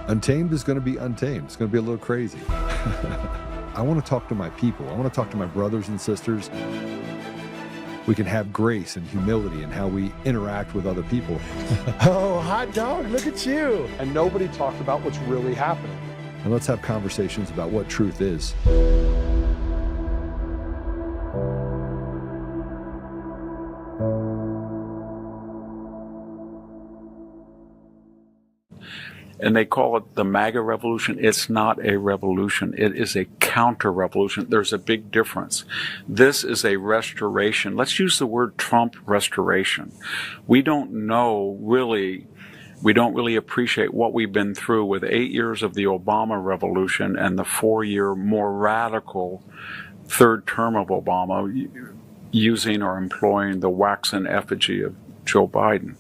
Untamed is going to be untamed. It's going to be a little crazy. I want to talk to my people. I want to talk to my brothers and sisters. We can have grace and humility in how we interact with other people. Oh, hot dog, look at you. And nobody talked about what's really happening. And let's have conversations about what truth is. And they call it the MAGA revolution. It's not a revolution. It is a counter-revolution. There's a big difference. This is a restoration. Let's use the word Trump restoration. We don't really appreciate what we've been through with 8 years of the Obama revolution and the 4-year more radical third term of Obama using or employing the waxen effigy of Joe Biden.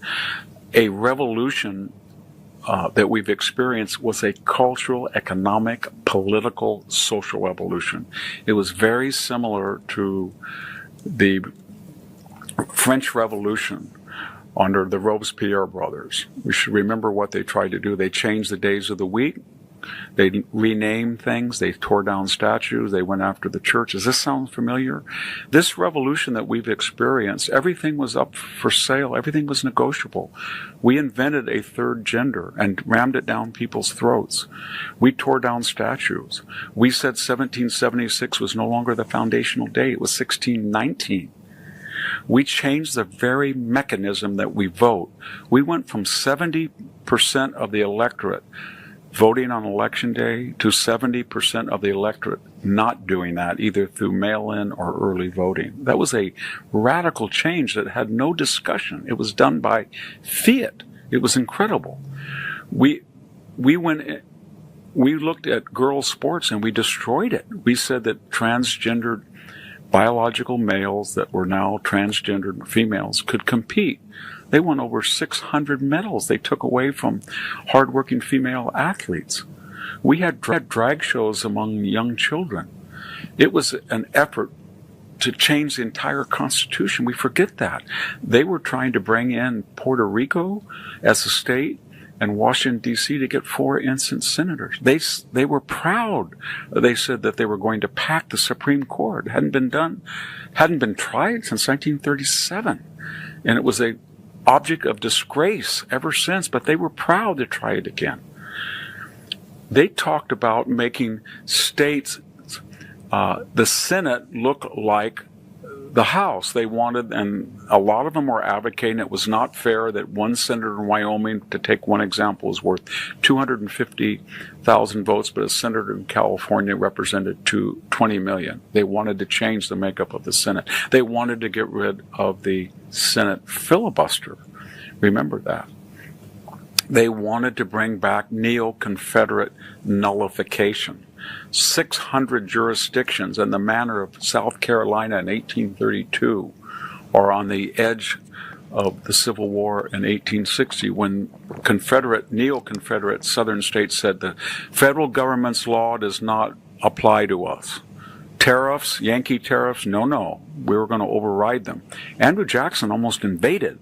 A revolution that we've experienced was a cultural, economic, political, social revolution. It was very similar to the French Revolution under the Robespierre brothers. We should remember what they tried to do. They changed the days of the week. They renamed things. They tore down statues. They went after the church. Does this sound familiar? This revolution that we've experienced, everything was up for sale. Everything was negotiable. We invented a third gender and rammed it down people's throats. We tore down statues. We said 1776 was no longer the foundational date. It was 1619. We changed the very mechanism that we vote. We went from 70% of the electorate voting on election day to 70% of the electorate not doing that, either through mail-in or early voting. That was a radical change that had no discussion. It was done by fiat. It was incredible. We looked at girls' sports and we destroyed it. We said that transgendered biological males that were now transgendered females could compete. They won over 600 medals they took away from hardworking female athletes. We had drag shows among young children. It was an effort to change the entire Constitution. We forget that. They were trying to bring in Puerto Rico as a state and Washington, D.C. to get 4 instant senators. They were proud. They said that they were going to pack the Supreme Court. It hadn't been tried since 1937. And it was a object of disgrace ever since, but they were proud to try it again. They talked about making states, the Senate look like the House. They wanted, and a lot of them were advocating it was not fair that one senator in Wyoming, to take one example, is worth 250,000 votes, but a senator in California represented 20 million. They wanted to change the makeup of the Senate. They wanted to get rid of the Senate filibuster. Remember that. They wanted to bring back neo-Confederate nullification. 600 jurisdictions in the manner of South Carolina in 1832 or on the edge of the Civil War in 1860 when neo-Confederate southern states said the federal government's law does not apply to us. Tariffs, Yankee tariffs, no, we were going to override them. Andrew Jackson almost invaded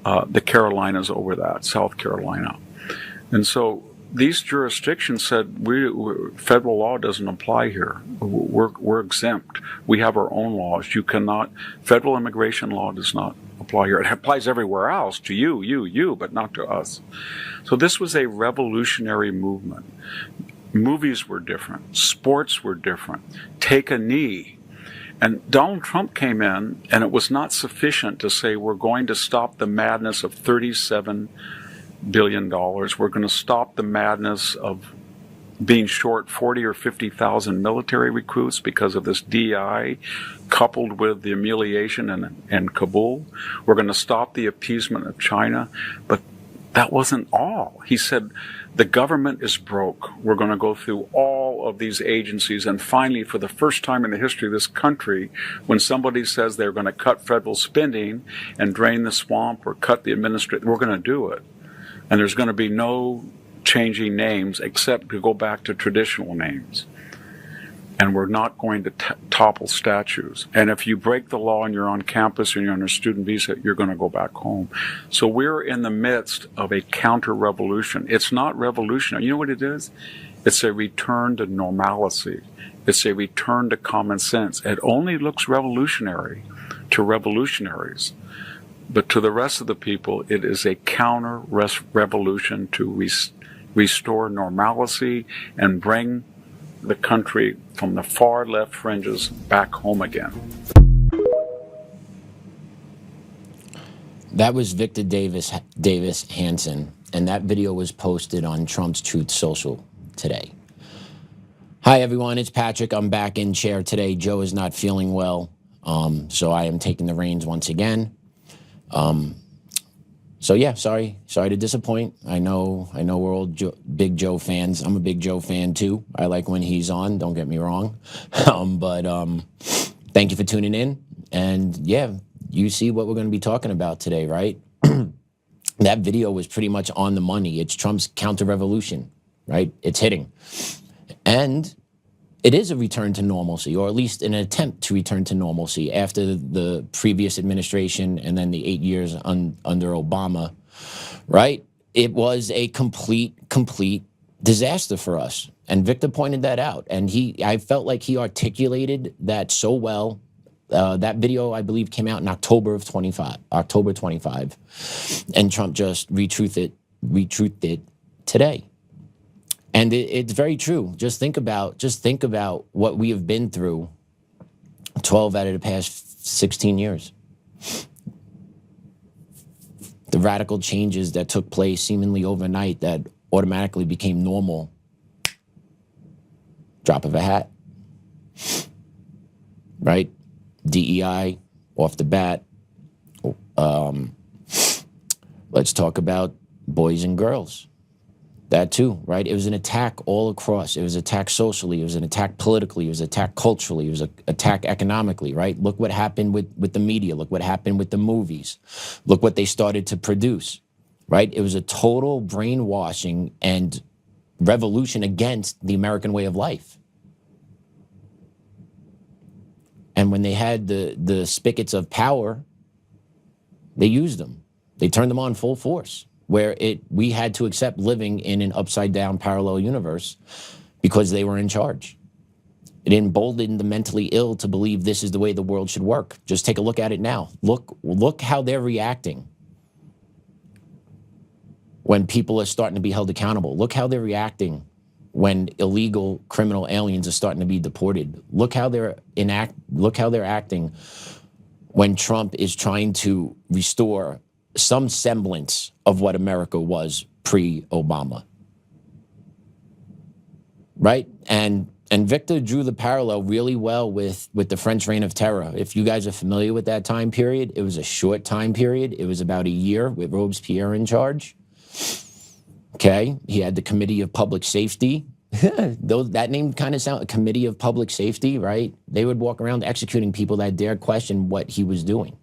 the Carolinas over that, South Carolina. And so these jurisdictions said, federal law doesn't apply here. We're exempt. We have our own laws. Federal immigration law does not apply here. It applies everywhere else, to you, but not to us. So this was a revolutionary movement. Movies were different. Sports were different. Take a knee. And Donald Trump came in, and it was not sufficient to say we're going to stop the madness of $37 billion. We're going to stop the madness of being short 40 or 50,000 military recruits because of this DI, coupled with the humiliation in Kabul. We're going to stop the appeasement of China. But that wasn't all. He said, the government is broke. We're going to go through all of these agencies. And finally, for the first time in the history of this country, when somebody says they're going to cut federal spending and drain the swamp or cut the administration, we're going to do it. And there's going to be no changing names except to go back to traditional names. And we're not going to topple statues. And if you break the law and you're on campus and you're on a student visa, you're going to go back home. So we're in the midst of a counter-revolution. It's not revolutionary. You know what it is? It's a return to normalcy. It's a return to common sense. It only looks revolutionary to revolutionaries. But to the rest of the people, it is a counter-revolution to restore normalcy and bring the country from the far left fringes back home again. That was Victor Davis Hansen, and that video was posted on Trump's Truth Social today. Hi everyone, it's Patrick. I'm back in chair today. Joe is not feeling well, so I am taking the reins once again. So yeah, sorry to disappoint. I know we're all big Joe fans. I'm a big Joe fan too. I like when he's on, don't get me wrong. But thank you for tuning in. And yeah, you see what we're going to be talking about today, right? That video was pretty much on the money. It's Trump's counter-revolution, right? It's hitting. And it is a return to normalcy, or at least an attempt to return to normalcy after the previous administration and then the 8 years under Obama, right? It was a complete disaster for us. And Victor pointed that out. And I felt like he articulated that so well. That video, I believe, came out in October 25. And Trump just retruthed it today. And it's very true. Just think about what we have been through 12 out of the past 16 years. The radical changes that took place seemingly overnight that automatically became normal. Drop of a hat. Right? DEI off the bat. Let's talk about boys and girls. That too, right? It was an attack all across. It was an attack socially. It was an attack politically. It was an attack culturally. It was an attack economically, right? Look what happened with the media. Look what happened with the movies. Look what they started to produce, right? It was a total brainwashing and revolution against the American way of life. And when they had the spigots of power, they used them. They turned them on full force. Where we had to accept living in an upside-down parallel universe because they were in charge. It emboldened the mentally ill to believe this is the way the world should work. Just take a look at it now. Look how they're reacting when people are starting to be held accountable. Look how they're reacting when illegal criminal aliens are starting to be deported. Look how they're acting when Trump is trying to restore some semblance of what America was pre-Obama, right? And Victor drew the parallel really well with the French Reign of Terror. If you guys are familiar with that time period, it was a short time period. It was about a year with Robespierre in charge. Okay, he had the Committee of Public Safety. That name kind of sounds, Committee of Public Safety, right? They would walk around executing people that dared question what he was doing.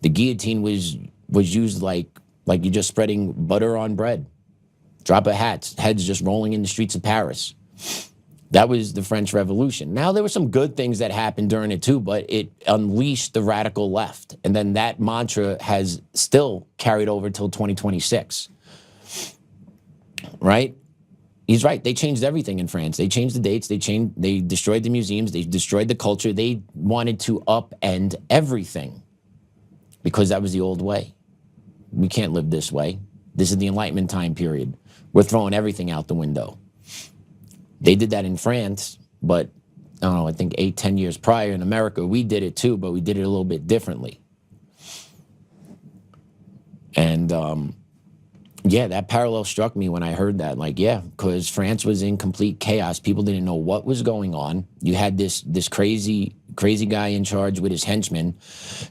The guillotine was used like you're just spreading butter on bread. Drop of hats, heads just rolling in the streets of Paris. That was the French Revolution. Now, there were some good things that happened during it too, but it unleashed the radical left. And then that mantra has still carried over till 2026. Right? He's right. They changed everything in France. They changed the dates. They destroyed the museums. They destroyed the culture. They wanted to upend everything because that was the old way. We can't live this way. This is the Enlightenment time period. We're throwing everything out the window. They did that in France, but I don't know, I think 8-10 years prior in America, we did it too, but we did it a little bit differently. And yeah, that parallel struck me when I heard that. Like, yeah, because France was in complete chaos. People didn't know what was going on. You had this crazy guy in charge with his henchmen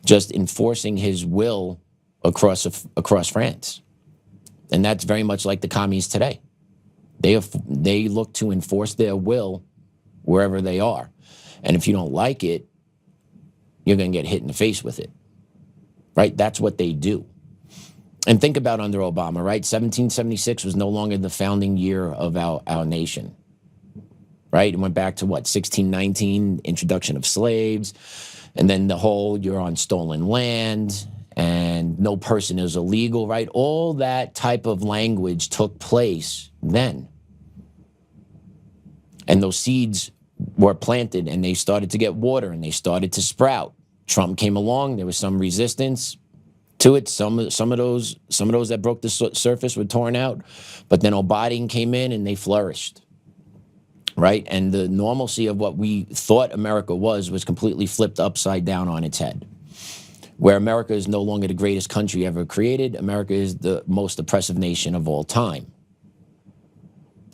just enforcing his will across France. And that's very much like the commies today. They look to enforce their will wherever they are. And if you don't like it, you're going to get hit in the face with it. Right? That's what they do. And think about under Obama, right? 1776 was no longer the founding year of our nation. right? It went back to what, 1619, introduction of slaves, and then the whole you're on stolen land and no person is illegal, right? All that type of language took place then. And those seeds were planted and they started to get water and they started to sprout. Trump came along, there was some resistance to it. Some of those that broke the surface were torn out, but then Biden came in and they flourished, right? And the normalcy of what we thought America was completely flipped upside down on its head. Where America is no longer the greatest country ever created, America is the most oppressive nation of all time.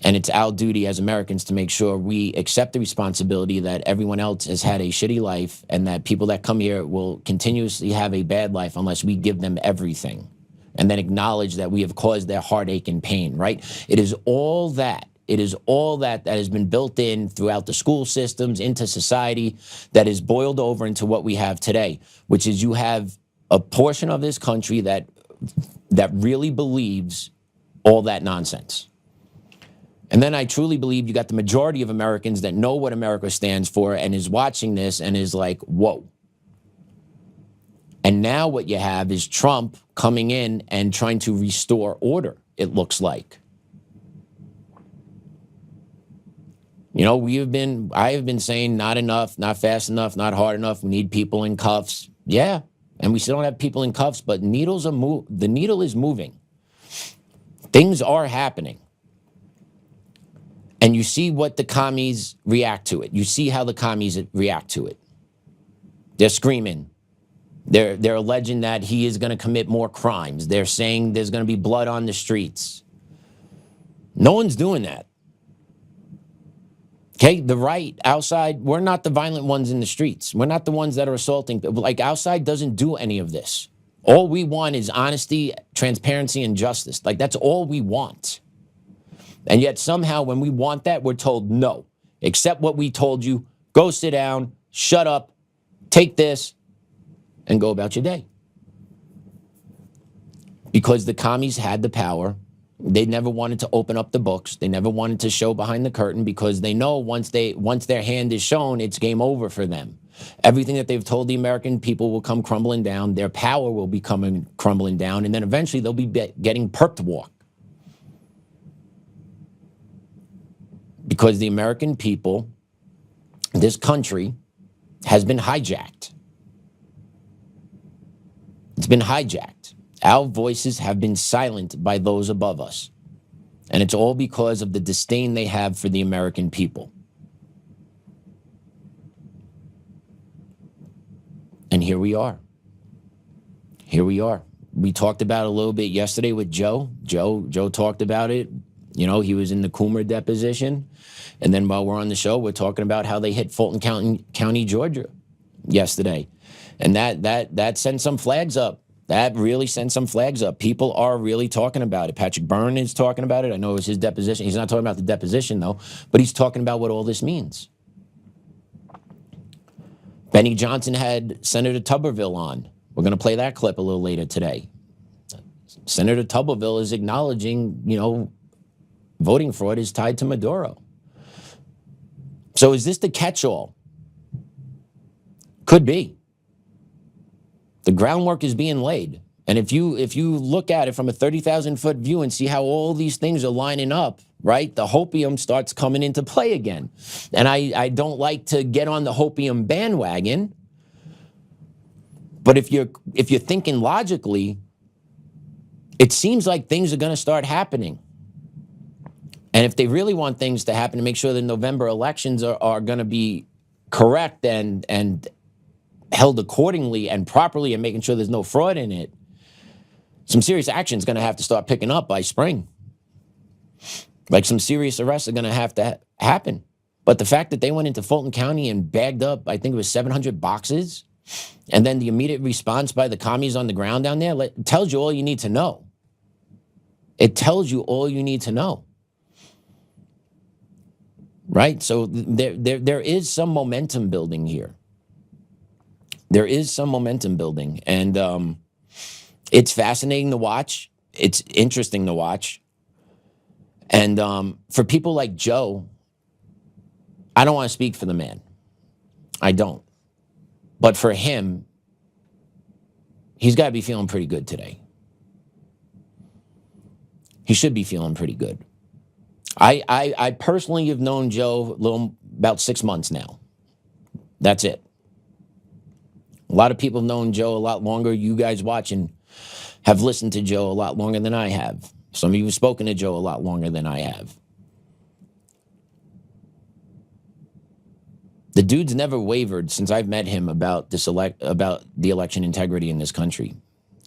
And it's our duty as Americans to make sure we accept the responsibility that everyone else has had a shitty life and that people that come here will continuously have a bad life unless we give them everything. And then acknowledge that we have caused their heartache and pain, right? It is all that. It is all that has been built in throughout the school systems, into society, that is boiled over into what we have today, which is you have a portion of this country that really believes all that nonsense. And then I truly believe you got the majority of Americans that know what America stands for and is watching this and is like, whoa. And now what you have is Trump coming in and trying to restore order, it looks like. You know, I have been saying not enough, not fast enough, not hard enough. We need people in cuffs. Yeah, and we still don't have people in cuffs, but the needle is moving. Things are happening. And you see what the commies react to it. You see how the commies react to it. They're screaming. They're alleging that he is going to commit more crimes. They're saying there's going to be blood on the streets. No one's doing that. Okay, the right outside, we're not the violent ones in the streets. We're not the ones that are assaulting people. Like, outside doesn't do any of this. All we want is honesty, transparency, and justice. Like, that's all we want. And yet somehow when we want that, we're told no. Accept what we told you. Go sit down, shut up, take this, and go about your day. Because the commies had the power. They never wanted to open up the books. They never wanted to show behind the curtain because they know once their hand is shown, it's game over for them. Everything that they've told the American people will come crumbling down. Their power will be coming crumbling down. And then eventually they'll be getting perp walk. Because the American people, this country, has been hijacked. It's been hijacked. Our voices have been silenced by those above us. And it's all because of the disdain they have for the American people. And here we are. Here we are. We talked about it a little bit yesterday with Joe. Joe talked about it. You know, he was in the Coomer deposition. And then while we're on the show, we're talking about how they hit Fulton County, Georgia yesterday. And that sent some flags up. That really sent some flags up. People are really talking about it. Patrick Byrne is talking about it. I know it was his deposition. He's not talking about the deposition, though, but he's talking about what all this means. Benny Johnson had Senator Tubberville on. We're going to play that clip a little later today. Senator Tubberville is acknowledging, you know, voting fraud is tied to Maduro. So is this the catch-all? Could be. The groundwork is being laid. And if you look at it from a 30,000-foot view and see how all these things are lining up, right, the hopium starts coming into play again. And I don't like to get on the hopium bandwagon, but if you're thinking logically, it seems like things are going to start happening. And if they really want things to happen to make sure the November elections are going to be correct and held accordingly and properly and making sure there's no fraud in it, some serious action is going to have to start picking up by spring. Like, some serious arrests are going to have to happen. But the fact that they went into Fulton County and bagged up, I think it was 700 boxes, and then the immediate response by the commies on the ground down there tells you all you need to know. It tells you all you need to know. Right? So there is some momentum building here. There is some momentum building. And it's fascinating to watch. It's interesting to watch. And for people like Joe, I don't want to speak for the man. I don't. But for him, he's got to be feeling pretty good today. He should be feeling pretty good. I personally have known Joe about 6 months now. That's it. A lot of people have known Joe a lot longer. You guys watching have listened to Joe a lot longer than I have. Some of you have spoken to Joe a lot longer than I have. The dude's never wavered since I've met him about about the election integrity in this country.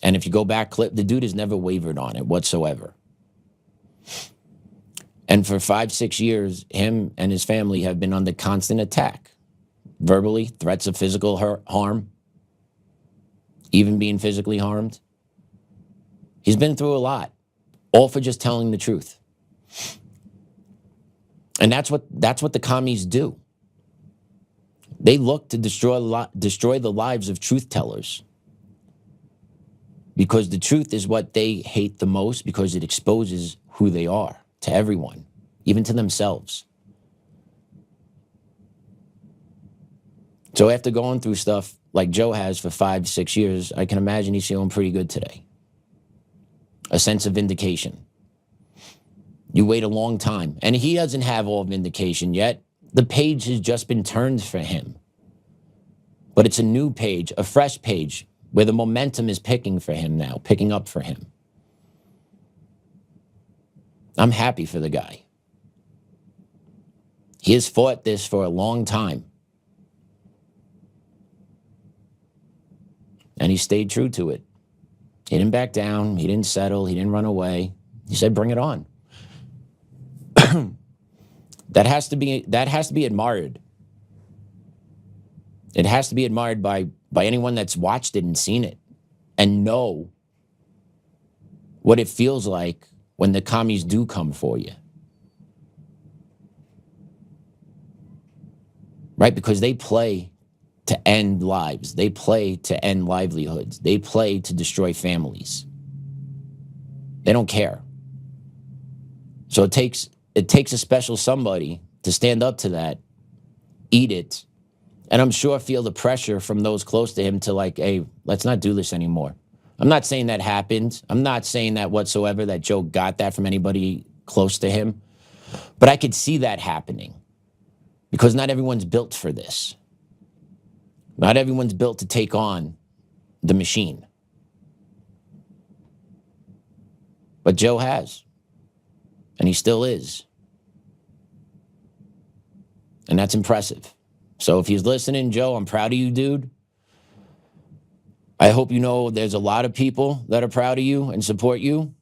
And if you go back clip, the dude has never wavered on it whatsoever. And for 5-6 years, him and his family have been under constant attack. Verbally, threats of physical harm, even being physically harmed. He's been through a lot, all for just telling the truth. And that's what the commies do. They look to destroy the lives of truth tellers. Because the truth is what they hate the most, because it exposes who they are to everyone, even to themselves. So after going through stuff like Joe has for 5-6 years, I can imagine he's feeling pretty good today. A sense of vindication. You wait a long time, and he doesn't have all vindication yet. The page has just been turned for him. But it's a new page, a fresh page, where the momentum is picking up for him. I'm happy for the guy. He has fought this for a long time. And he stayed true to it. He didn't back down. He didn't settle. He didn't run away. He said, bring it on. That has to be admired. It has to be admired by anyone that's watched it and seen it and know what it feels like when the commies do come for you. Right? Because they play to end lives. They play to end livelihoods. They play to destroy families. They don't care. So it takes a special somebody to stand up to that, eat it, and I'm sure feel the pressure from those close to him to like, hey, let's not do this anymore. I'm not saying that happened. I'm not saying that whatsoever, that Joe got that from anybody close to him. But I could see that happening because not everyone's built for this. Not everyone's built to take on the machine. But Joe has. And he still is. And that's impressive. So if he's listening, Joe, I'm proud of you, dude. I hope you know there's a lot of people that are proud of you and support you.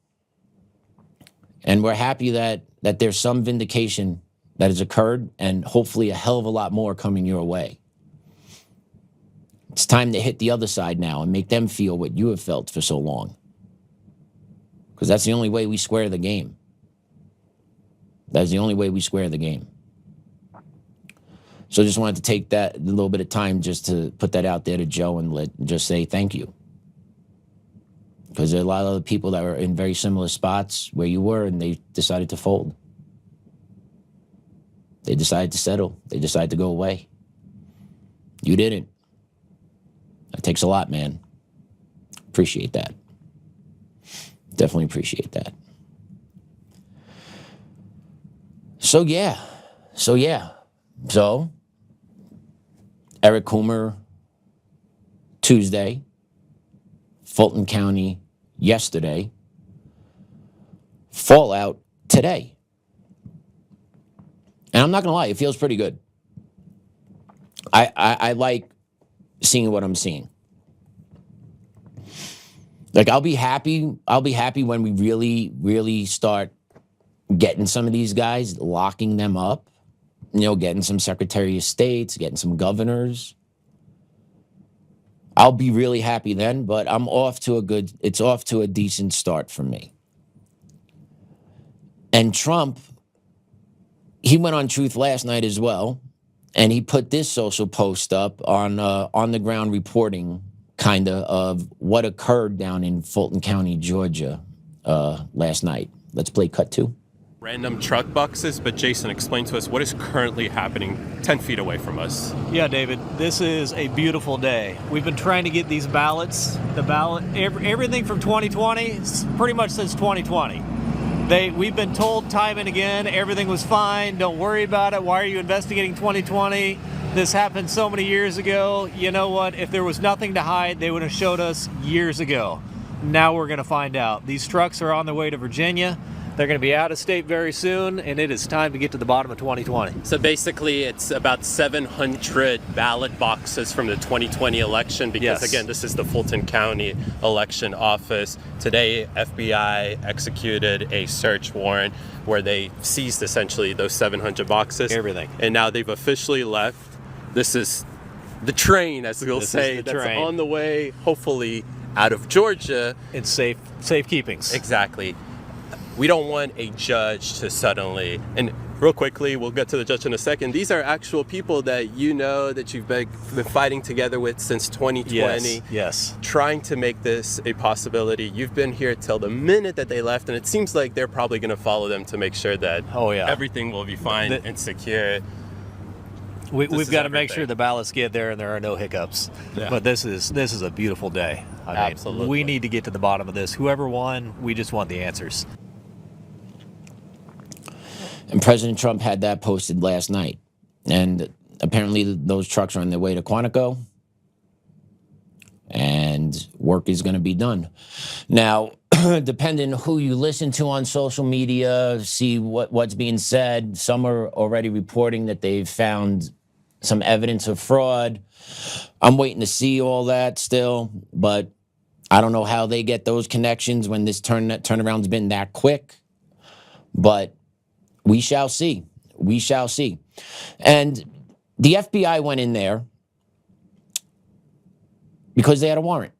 And we're happy that there's some vindication that has occurred and hopefully a hell of a lot more coming your way. It's time to hit the other side now and make them feel what you have felt for so long. Because that's the only way we square the game. That's the only way we square the game. So just wanted to take that a little bit of time just to put that out there to Joe and just say thank you. Because there are a lot of other people that were in very similar spots where you were and they decided to fold. They decided to settle. They decided to go away. You didn't. That takes a lot, man. Appreciate that. Definitely appreciate that. So, Eric Coomer, Tuesday. Fulton County, yesterday. Fallout, today. And I'm not going to lie, it feels pretty good. I like seeing what I'm seeing. Like, I'll be happy when we really, really start getting some of these guys, locking them up, getting some Secretary of States, getting some governors. I'll be really happy then, but it's off to a decent start for me. And Trump, he went on Truth last night as well, and he put this social post up on the ground reporting of what occurred down in Fulton County, Georgia, last night. Let's play cut 2. Random truck boxes, but Jason, explain to us what is currently happening 10 feet away from us. Yeah, David, this is a beautiful day. We've been trying to get these ballots, everything from 2020, pretty much since 2020. We've been told time and again, everything was fine, don't worry about it, why are you investigating 2020? This happened so many years ago. You know what, if there was nothing to hide, they would have showed us years ago. Now we're gonna find out. These trucks are on their way to Virginia. They're going to be out of state very soon, and it is time to get to the bottom of 2020. So basically, it's about 700 ballot boxes from the 2020 election because, Yes. again, this is the Fulton County election office. Today, FBI executed a search warrant where they seized essentially those 700 boxes. Everything. And now they've officially left. This is the train, as we'll say, that's train. on the way, hopefully, out of Georgia. In safe keepings. Exactly. We don't want a judge to suddenly, and real quickly, we'll get to the judge in a second. These are actual people that you know that you've been fighting together with since 2020. Yes. Trying to make this a possibility. You've been here till the minute that they left, and it seems like they're probably going to follow them to make sure that everything will be fine and secure. We've got to make sure the ballots get there and there are no hiccups. Yeah. But this is a beautiful day. I mean, Absolutely. we need to get to the bottom of this. Whoever won, we just want the answers. And President Trump had that posted last night. And apparently those trucks are on their way to Quantico. And work is going to be done. Now, depending who you listen to on social media, see what's being said, some are already reporting that they've found some evidence of fraud. I'm waiting to see all that still, but I don't know how they get those connections when this turnaround's been that quick. But we shall see. We shall see. And the FBI went in there because they had a warrant.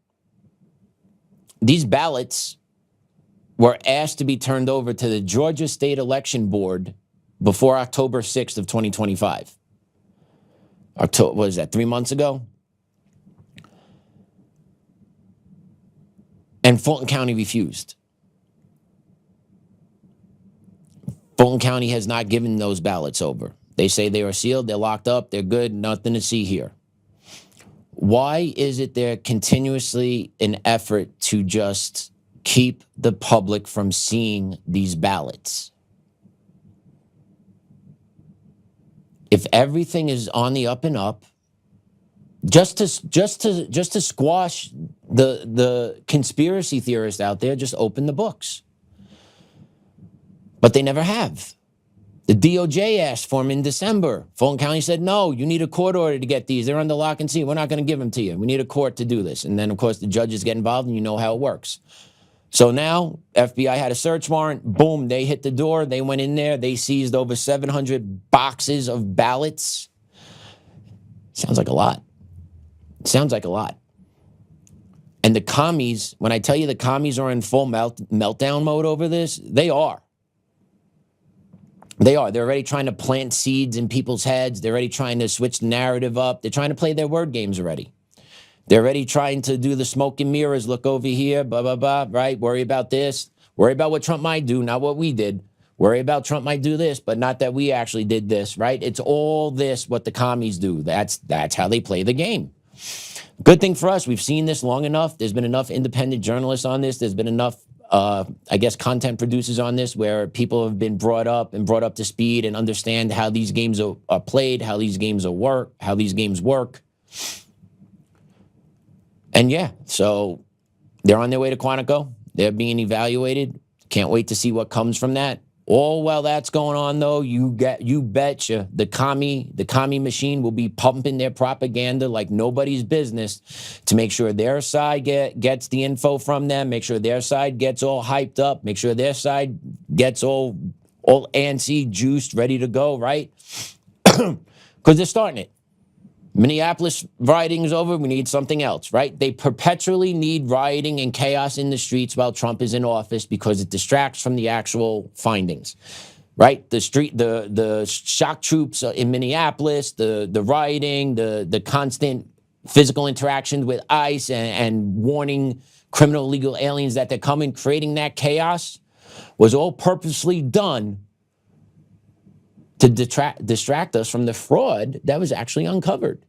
These ballots were asked to be turned over to the Georgia State Election Board before October 6th of 2025. What was that, 3 months ago? And Fulton County refused. Fulton County has not given those ballots over. They say they are sealed, they're locked up, they're good, nothing to see here. Why is it there continuously an effort to just keep the public from seeing these ballots? If everything is on the up and up, just to squash the conspiracy theorists out there, just open the books. But they never have. The DOJ asked for them in December. Fulton County said, no, you need a court order to get these. They're under lock and key. We're not going to give them to you. We need a court to do this. And then, of course, the judges get involved and you know how it works. So now, FBI had a search warrant. Boom, they hit the door. They went in there. They seized over 700 boxes of ballots. Sounds like a lot. Sounds like a lot. And the commies, when I tell you the commies are in full meltdown mode over this, they are. They are. They're already trying to plant seeds in people's heads. They're already trying to switch the narrative up. They're trying to play their word games already. They're already trying to do the smoke and mirrors, look over here, blah, blah, blah, right? Worry about this. Worry about what Trump might do, not what we did. Worry about Trump might do this, but not that we actually did this, right? It's all this, what the commies do. That's how they play the game. Good thing for us, we've seen this long enough. There's been enough independent journalists on this. There's been enough content producers on this where people have been brought up to speed and understand how these games are played, how these games work. And yeah, so they're on their way to Quantico. They're being evaluated. Can't wait to see what comes from that. All while that's going on, though, you betcha the commie machine will be pumping their propaganda like nobody's business to make sure their side gets the info from them, make sure their side gets all hyped up, make sure their side gets all antsy, juiced, ready to go, right? Because they're starting it. Minneapolis rioting is over. We need something else, right? They perpetually need rioting and chaos in the streets while Trump is in office because it distracts from the actual findings, right? The shock troops in Minneapolis, the rioting, the constant physical interactions with ICE and warning criminal illegal aliens that they're coming, creating that chaos was all purposely done to distract us from the fraud that was actually uncovered.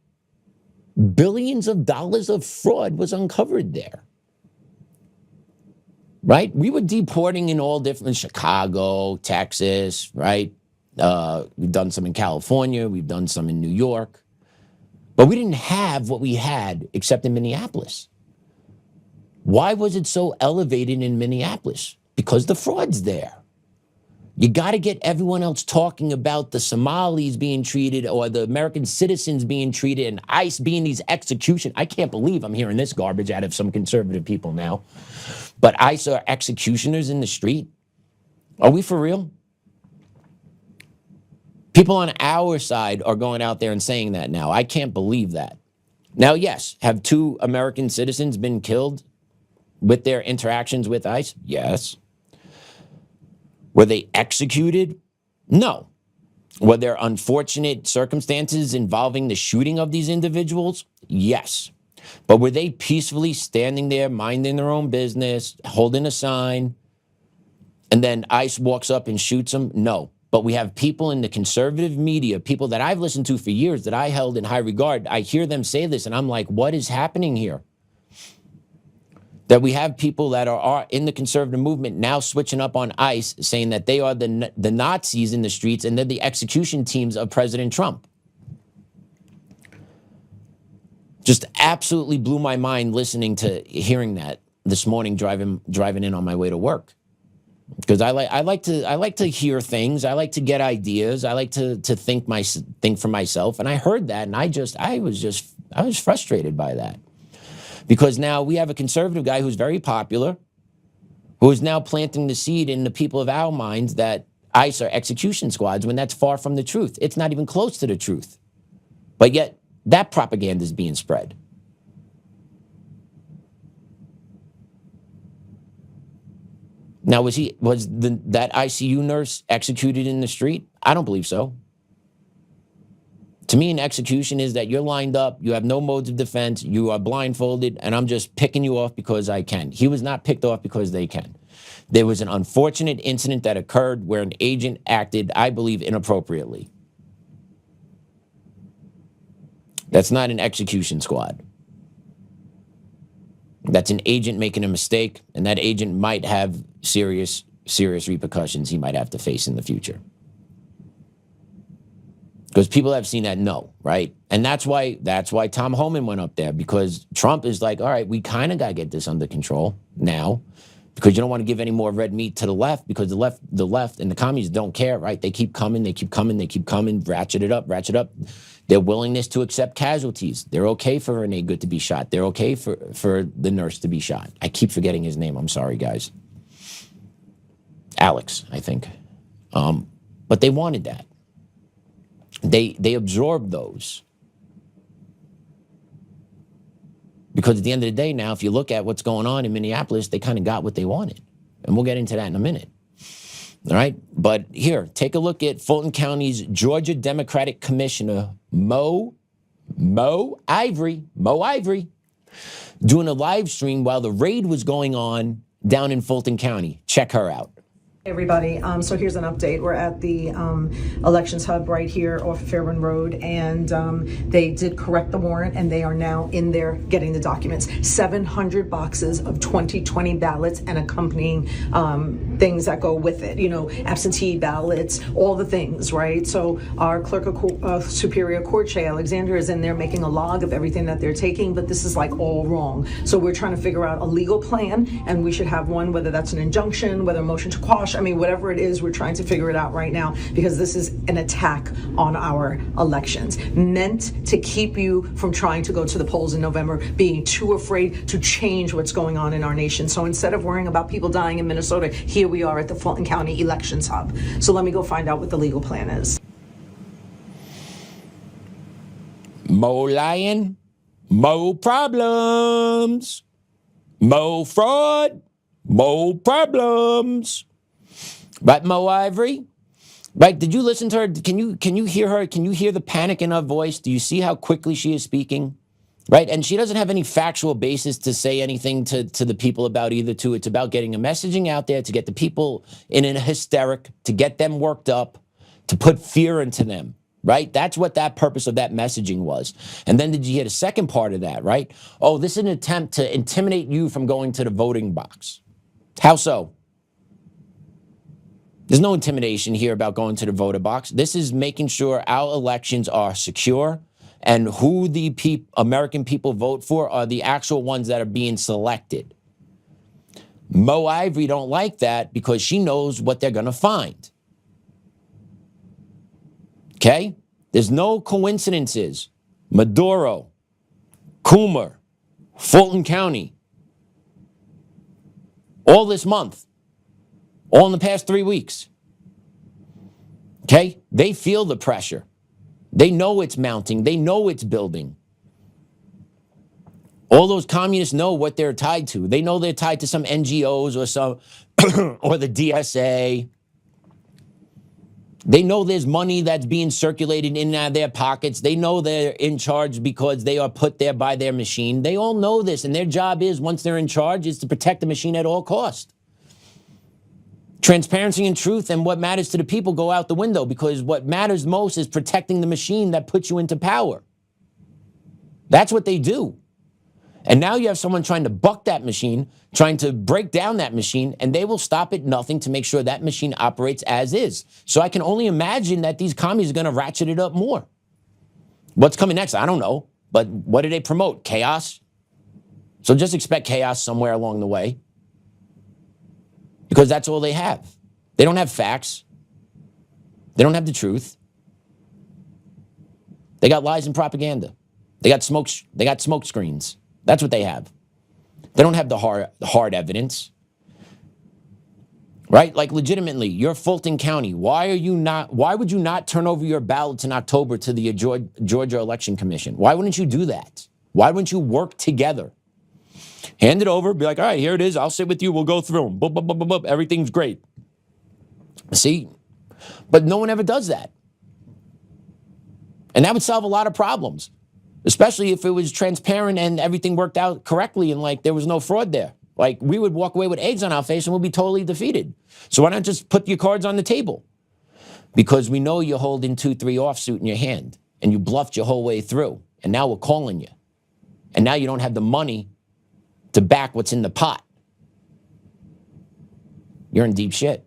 Billions of dollars of fraud was uncovered there. Right? We were deporting in all different, Chicago, Texas, right? We've done some in California. We've done some in New York. But we didn't have what we had except in Minneapolis. Why was it so elevated in Minneapolis? Because the fraud's there. You got to get everyone else talking about the Somalis being treated or the American citizens being treated and ICE being these executions. I can't believe I'm hearing this garbage out of some conservative people now. But ICE are executioners in the street? Are we for real? People on our side are going out there and saying that now. I can't believe that. Now, yes, have 2 American citizens been killed with their interactions with ICE? Yes. Were they executed? No. Were there unfortunate circumstances involving the shooting of these individuals? Yes. But were they peacefully standing there, minding their own business, holding a sign, and then ICE walks up and shoots them? No. But we have people in the conservative media, people that I've listened to for years that I held in high regard. I hear them say this, and I'm like, what is happening here? That we have people that are in the conservative movement now switching up on ICE, saying that they are the Nazis in the streets and they're the execution teams of President Trump. Just absolutely blew my mind hearing that this morning driving in on my way to work. Because I like to hear things. I like to get ideas. I like to think for myself. And I heard that, and I was frustrated by that. Because now we have a conservative guy who's very popular, who is now planting the seed in the people of our minds that ICE are execution squads, when that's far from the truth. It's not even close to the truth. But yet, that propaganda is being spread. Now, was that ICU nurse executed in the street? I don't believe so. To me, an execution is that you're lined up, you have no modes of defense, you are blindfolded, and I'm just picking you off because I can. He was not picked off because they can. There was an unfortunate incident that occurred where an agent acted, I believe, inappropriately. That's not an execution squad. That's an agent making a mistake, and that agent might have serious repercussions he might have to face in the future. Because people have seen that right? And that's why Tom Homan went up there, because Trump is like, all right, we kind of got to get this under control now, because you don't want to give any more red meat to the left, because the left and the communists don't care, right? They keep coming, ratchet it up. Their willingness to accept casualties. They're okay for Renee Good to be shot. They're okay for the nurse to be shot. I keep forgetting his name. I'm sorry, guys. Alex, I think. But they wanted that. They absorbed those. Because at the end of the day now, if you look at what's going on in Minneapolis, they kind of got what they wanted. And we'll get into that in a minute. All right? But here, take a look at Fulton County's Georgia Democratic Commissioner, Mo Ivory, doing a live stream while the raid was going on down in Fulton County. Check her out. Everybody, so here's an update. We're at the elections hub right here off of Fairburn Road, and they did correct the warrant, and they are now in there getting the documents. 700 boxes of 2020 ballots and accompanying things that go with it, absentee ballots, all the things, right? So our clerk of Superior Court, Shay Alexander, is in there making a log of everything that they're taking, but this is like all wrong. So we're trying to figure out a legal plan, and we should have one, whether that's an injunction, whether a motion to quash, whatever it is, we're trying to figure it out right now, because this is an attack on our elections, meant to keep you from trying to go to the polls in November, being too afraid to change what's going on in our nation. So instead of worrying about people dying in Minnesota, here we are at the Fulton County Elections Hub. So let me go find out what the legal plan is. Mo lying, mo problems, mo fraud, mo problems. Right, Mo Ivory? Right, did you listen to her? Can you hear her? Can you hear the panic in her voice? Do you see how quickly she is speaking? Right, and she doesn't have any factual basis to say anything to the people about either two. It's about getting a messaging out there to get the people in a hysteric, to get them worked up, to put fear into them, right? That's what that purpose of that messaging was. And then did you hear the second part of that, right? Oh, this is an attempt to intimidate you from going to the voting box. How so? There's no intimidation here about going to the voter box. This is making sure our elections are secure, and who the American people vote for are the actual ones that are being selected. Mo Ivory don't like that because she knows what they're going to find. Okay? There's no coincidences. Maduro, Coomer, Fulton County, all this month, all in the past 3 weeks. Okay? They feel the pressure. They know it's mounting. They know it's building. All those communists know what they're tied to. They know they're tied to some NGOs or some or the DSA. They know there's money that's being circulated in and out of their pockets. They know they're in charge because they are put there by their machine. They all know this, and their job is, once they're in charge, is to protect the machine at all costs. Transparency and truth and what matters to the people go out the window, because what matters most is protecting the machine that puts you into power. That's what they do. And now you have someone trying to buck that machine, trying to break down that machine, and they will stop at nothing to make sure that machine operates as is. So I can only imagine that these commies are going to ratchet it up more. What's coming next? I don't know. But what do they promote? Chaos? So just expect chaos somewhere along the way. Because that's all they have. They don't have facts. They don't have the truth. They got lies and propaganda. They got smoke screens. That's what they have. They don't have the hard evidence. Right? Like, legitimately, you're Fulton County. Why would you not turn over your ballots in October to the Georgia Election Commission? Why wouldn't you do that? Why wouldn't you work together? Hand it over, be like, all right, here it is. I'll sit with you. We'll go through them. Boop, boop, boop, boop, boop. Everything's great. See? But no one ever does that. And that would solve a lot of problems, especially if it was transparent and everything worked out correctly and like there was no fraud there. Like, we would walk away with eggs on our face and we'll be totally defeated. So why not just put your cards on the table? Because we know you're holding 2-3 offsuit in your hand and you bluffed your whole way through. And now we're calling you. And now you don't have the money to back what's in the pot. You're in deep shit.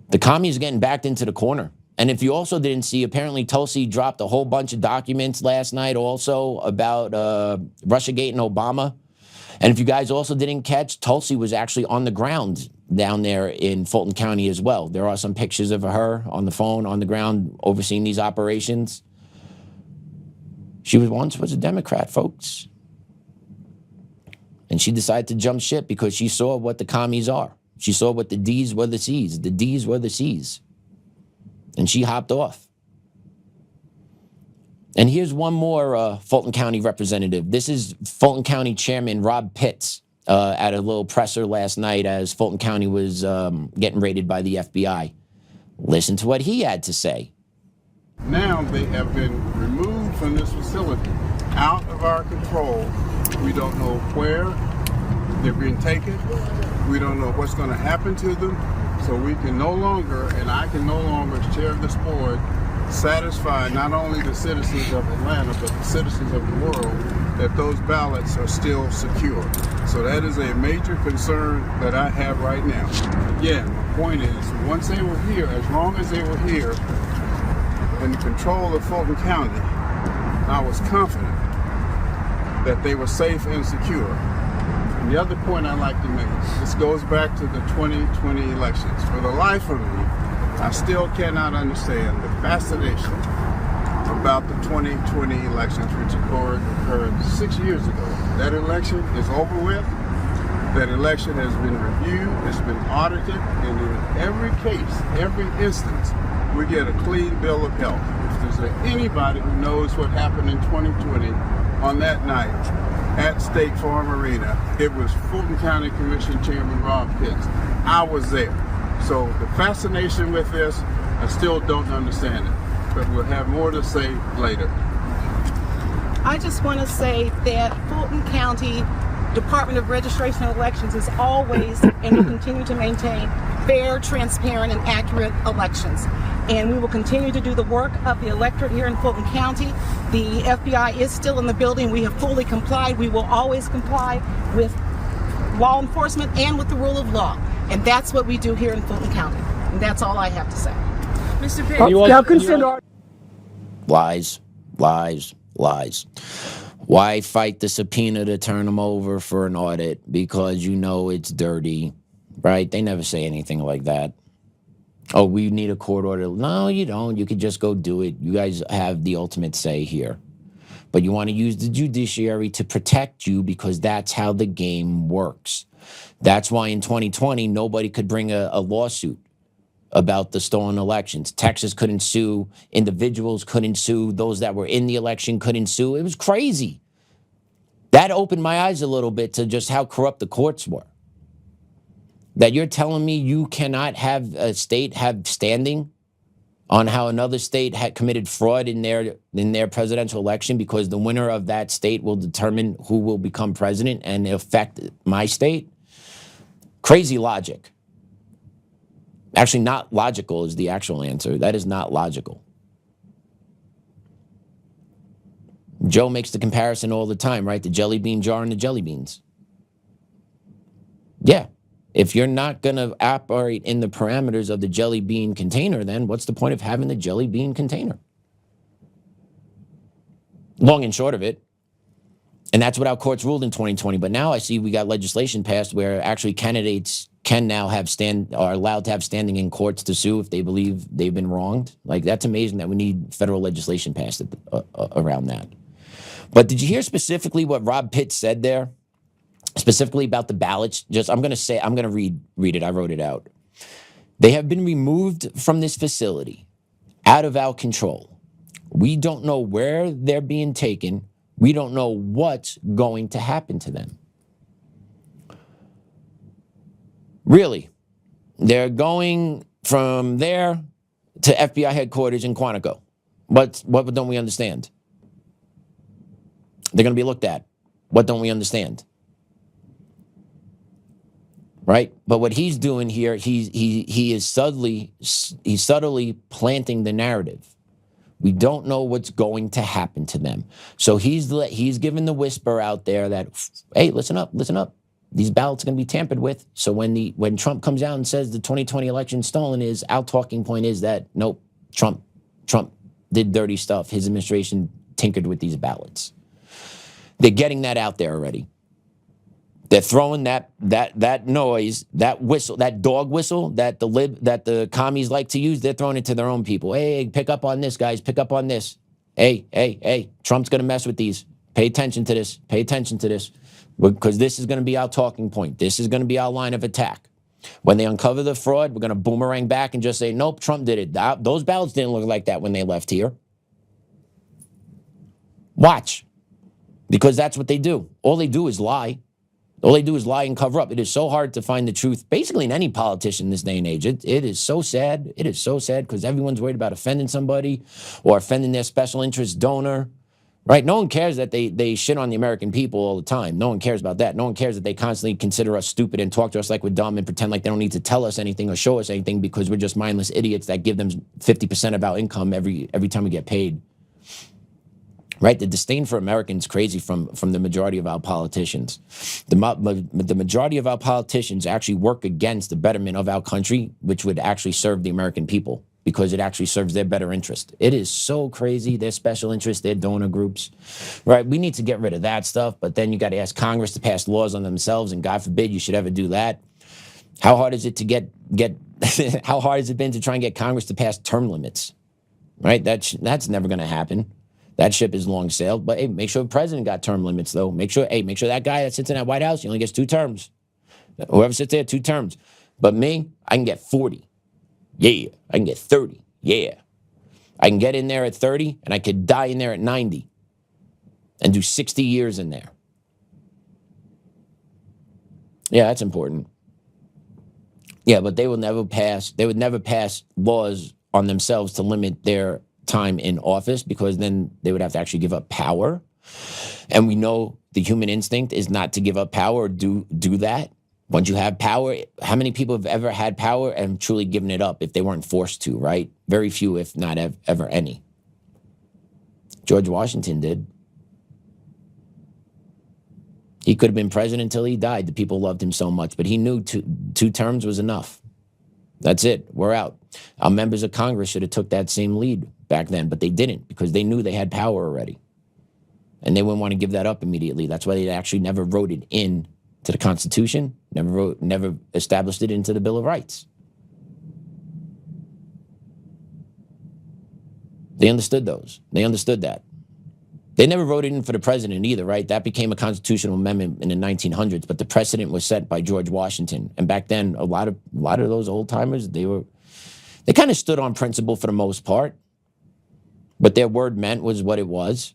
The commies are getting backed into the corner. And if you also didn't see, apparently Tulsi dropped a whole bunch of documents last night also about Russiagate and Obama. And if you guys also didn't catch, Tulsi was actually on the ground down there in Fulton County as well. There are some pictures of her on the phone, on the ground, overseeing these operations. She once was a Democrat, folks. And she decided to jump ship because she saw what the commies are. She saw what the D's were the C's. The D's were the C's. And she hopped off. And here's one more Fulton County representative. This is Fulton County Chairman Rob Pitts at a little presser last night as Fulton County was getting raided by the FBI. Listen to what he had to say. Now they have been removed from this facility, out of our control. We don't know where they're being taken. We don't know what's going to happen to them. So we can no longer, and I can no longer, as chair of this board, satisfy not only the citizens of Atlanta, but the citizens of the world, that those ballots are still secure. So that is a major concern that I have right now. Again, the point is, once they were here, as long as they were here, in control of Fulton County, I was confident that they were safe and secure. And the other point I'd like to make, this goes back to the 2020 elections. For the life of me, I still cannot understand the fascination about the 2020 elections, which occurred 6 years ago. That election is over with. That election has been reviewed, it's been audited, and in every case, every instance, we get a clean bill of health. If there's anybody who knows what happened in 2020 on that night at State Farm Arena, it was Fulton County Commission Chairman Rob Pitts. I was there. So the fascination with this, I still don't understand it, but we'll have more to say later. I just want to say that Fulton County Department of Registration and Elections is always and will continue to maintain fair, transparent, and accurate elections. And we will continue to do the work of the electorate here in Fulton County. The FBI is still in the building. We have fully complied. We will always comply with law enforcement and with the rule of law. And that's what we do here in Fulton County. And that's all I have to say. Mr. Pitt. Lies, lies, lies. Why fight the subpoena to turn them over for an audit? Because you know it's dirty, right? They never say anything like that. Oh, we need a court order. No, you don't. You could just go do it. You guys have the ultimate say here. But you want to use the judiciary to protect you because that's how the game works. That's why in 2020, nobody could bring a lawsuit about the stolen elections. Texas couldn't sue. Individuals couldn't sue. Those that were in the election couldn't sue. It was crazy. That opened my eyes a little bit to just how corrupt the courts were. That you're telling me you cannot have a state have standing on how another state had committed fraud in their presidential election because the winner of that state will determine who will become president and affect my state? Crazy logic. Actually, not logical is the actual answer. That is not logical. Joe makes the comparison all the time, right? The jelly bean jar and the jelly beans. Yeah. If you're not going to operate in the parameters of the jelly bean container, then what's the point of having the jelly bean container? Long and short of it. And that's what our courts ruled in 2020. But now I see we got legislation passed where actually candidates can now are allowed to have standing in courts to sue if they believe they've been wronged. Like, that's amazing that we need federal legislation passed around that. But did you hear specifically what Rob Pitt said there? Specifically about the ballots? I'm going to read it. I wrote it out. They have been removed from this facility, out of our control. We don't know where they're being taken. We don't know what's going to happen to them. Really, they're going from there to FBI headquarters in Quantico. What don't we understand? They're going to be looked at. What don't we understand? Right? But what he's doing here, he is subtly planting the narrative. We don't know what's going to happen to them. So he's giving the whisper out there that, hey, listen up. These ballots are going to be tampered with. So when Trump comes out and says the 2020 election stolen, our talking point is that, nope, Trump did dirty stuff. His administration tinkered with these ballots. They're getting that out there already. They're throwing that noise, that whistle, that dog whistle that the commies like to use. They're throwing it to their own people. Hey, pick up on this, guys. Pick up on this. Hey, Trump's going to mess with these. Pay attention to this. Pay attention to this. Because this is going to be our talking point. This is going to be our line of attack. When they uncover the fraud, we're going to boomerang back and just say, nope, Trump did it. Those ballots didn't look like that when they left here. Watch. Because that's what they do. All they do is lie. All they do is lie and cover up. It is so hard to find the truth, basically in any politician in this day and age. It is so sad. It is so sad because everyone's worried about offending somebody or offending their special interest donor, right? No one cares that they shit on the American people all the time. No one cares about that. No one cares that they constantly consider us stupid and talk to us like we're dumb and pretend like they don't need to tell us anything or show us anything because we're just mindless idiots that give them 50% of our income every time we get paid. Right? The disdain for Americans is crazy from the majority of our politicians. The majority of our politicians actually work against the betterment of our country, which would actually serve the American people because it actually serves their better interest. It is so crazy, their special interests, their donor groups. Right? We need to get rid of that stuff, but then you got to ask Congress to pass laws on themselves, and God forbid you should ever do that. How hard is it to get how hard has it been to try and get Congress to pass term limits? Right? That's never going to happen. That ship is long sailed, but hey, make sure the president got term limits, though. Make sure that guy that sits in that White House, he only gets 2 terms. Whoever sits there, 2 terms. But me, I can get 40. Yeah. I can get 30. Yeah. I can get in there at 30, and I could die in there at 90 and do 60 years in there. Yeah, that's important. Yeah, but they would never pass laws on themselves to limit their time in office because then they would have to actually give up power. And we know the human instinct is not to give up power or do that. Once you have power, how many people have ever had power and truly given it up if they weren't forced to, right? Very few, if not ever any. George Washington did. He could have been president until he died. The people loved him so much, but he knew two terms was enough. That's it. We're out. Our members of Congress should have took that same lead back then, but they didn't because they knew they had power already. And they wouldn't want to give that up immediately. That's why they actually never wrote it in to the Constitution, never established it into the Bill of Rights. They understood those. They understood that. They never wrote it in for the president either, right? That became a constitutional amendment in the 1900s, but the precedent was set by George Washington. And back then, a lot of those old timers, they kind of stood on principle for the most part. What their word meant was what it was.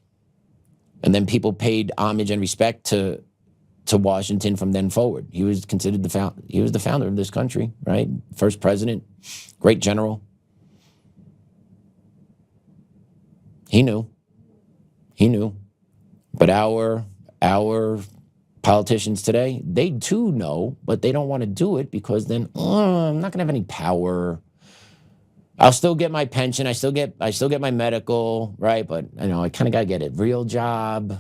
And then people paid homage and respect to Washington from then forward. He was considered he was the founder of this country, right? First president, great general. He knew. But our politicians today, they too know, but they don't want to do it because then I'm not gonna have any power. I'll still get my pension. I still get my medical, right? But I kind of gotta get a real job.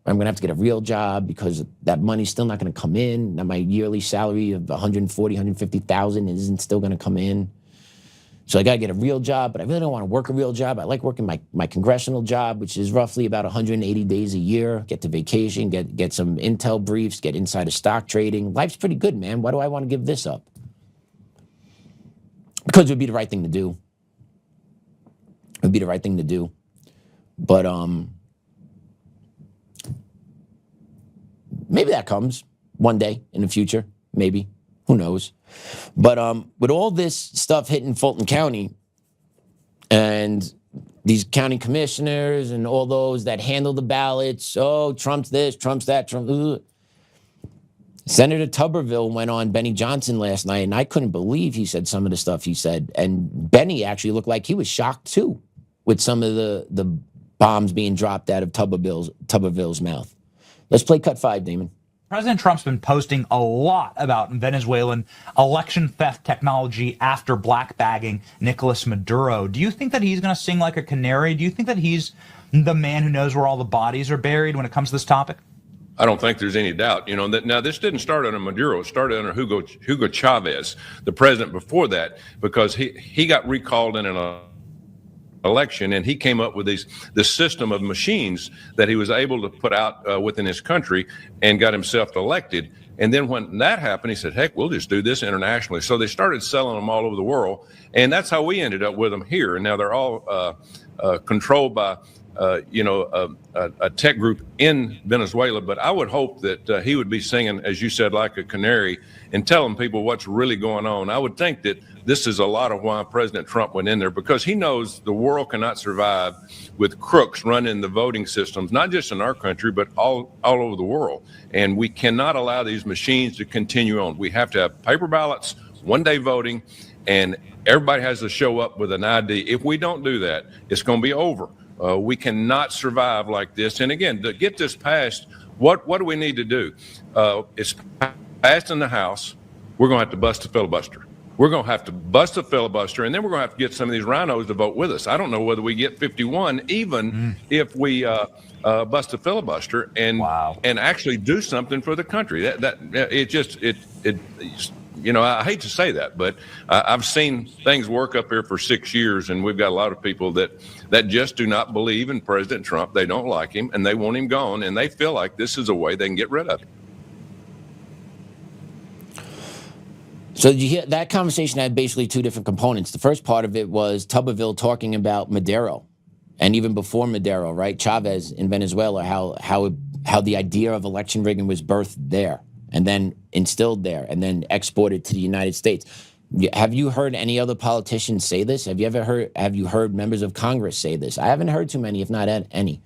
I'm gonna have to get a real job because that money's still not gonna come in. Now my yearly salary of $150,000 isn't still gonna come in. So I gotta get a real job, but I really don't want to work a real job. I like working my congressional job, which is roughly about 180 days a year. Get to vacation, get some intel briefs, get insider stock trading. Life's pretty good, man. Why do I want to give this up? Because it would be the right thing to do. It would be the right thing to do. But maybe that comes one day in the future. Maybe. Who knows? But with all this stuff hitting Fulton County and these county commissioners and all those that handle the ballots, Trump's this, Trump's that, Trump. Senator Tubberville went on Benny Johnson last night, and I couldn't believe he said some of the stuff he said. And Benny actually looked like he was shocked too with some of the bombs being dropped out of Tubberville's mouth. Let's play cut 5, Damon. President Trump's been posting a lot about Venezuelan election theft technology after black bagging Nicolas Maduro. Do you think that he's going to sing like a canary? Do you think that he's the man who knows where all the bodies are buried when it comes to this topic? I don't think there's any doubt. That now this didn't start under Maduro. It started under Hugo Chavez, the president before that, because he got recalled in an election, and he came up with this system of machines that he was able to put out within his country and got himself elected. And then when that happened, he said, heck, we'll just do this internationally. So they started selling them all over the world, and that's how we ended up with them here. And now they're all controlled by a tech group in Venezuela. But I would hope that he would be singing, as you said, like a canary and telling people what's really going on. I would think that this is a lot of why President Trump went in there, because he knows the world cannot survive with crooks running the voting systems, not just in our country, but all over the world. And we cannot allow these machines to continue on. We have to have paper ballots, one-day voting, and everybody has to show up with an ID. If we don't do that, it's going to be over. We cannot survive like this. And again, to get this passed, what do we need to do? It's passed in the House. We're going to have to bust a filibuster. We're going to have to bust a filibuster, and then we're going to have to get some of these rhinos to vote with us. I don't know whether we get 51, even if we bust a filibuster and actually do something for the country. I hate to say that, but I've seen things work up here for 6 years, and we've got a lot of people that just do not believe in President Trump. They don't like him, and they want him gone, and they feel like this is a way they can get rid of him. So did you hear that conversation had basically two different components. The first part of it was Tubberville talking about Maduro, and even before Maduro, right? Chavez in Venezuela, how the idea of election rigging was birthed there, and then instilled there, and then exported to the United States. Have you heard any other politicians say this? Have you heard members of Congress say this? I haven't heard too many, if not any.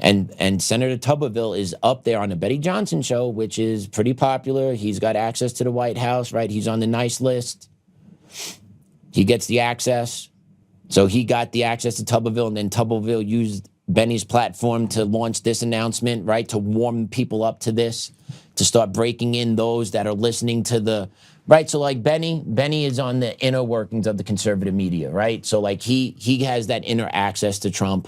And Senator Tubberville is up there on the Betty Johnson show, which is pretty popular. He's got access to the White House, right? He's on the nice list. He gets the access. So he got the access to Tubberville, and then Tubberville used Benny's platform to launch this announcement, right? To warm people up to this, to start breaking in those that are listening to the, right? So like Benny is on the inner workings of the conservative media, right? So like he has that inner access to Trump.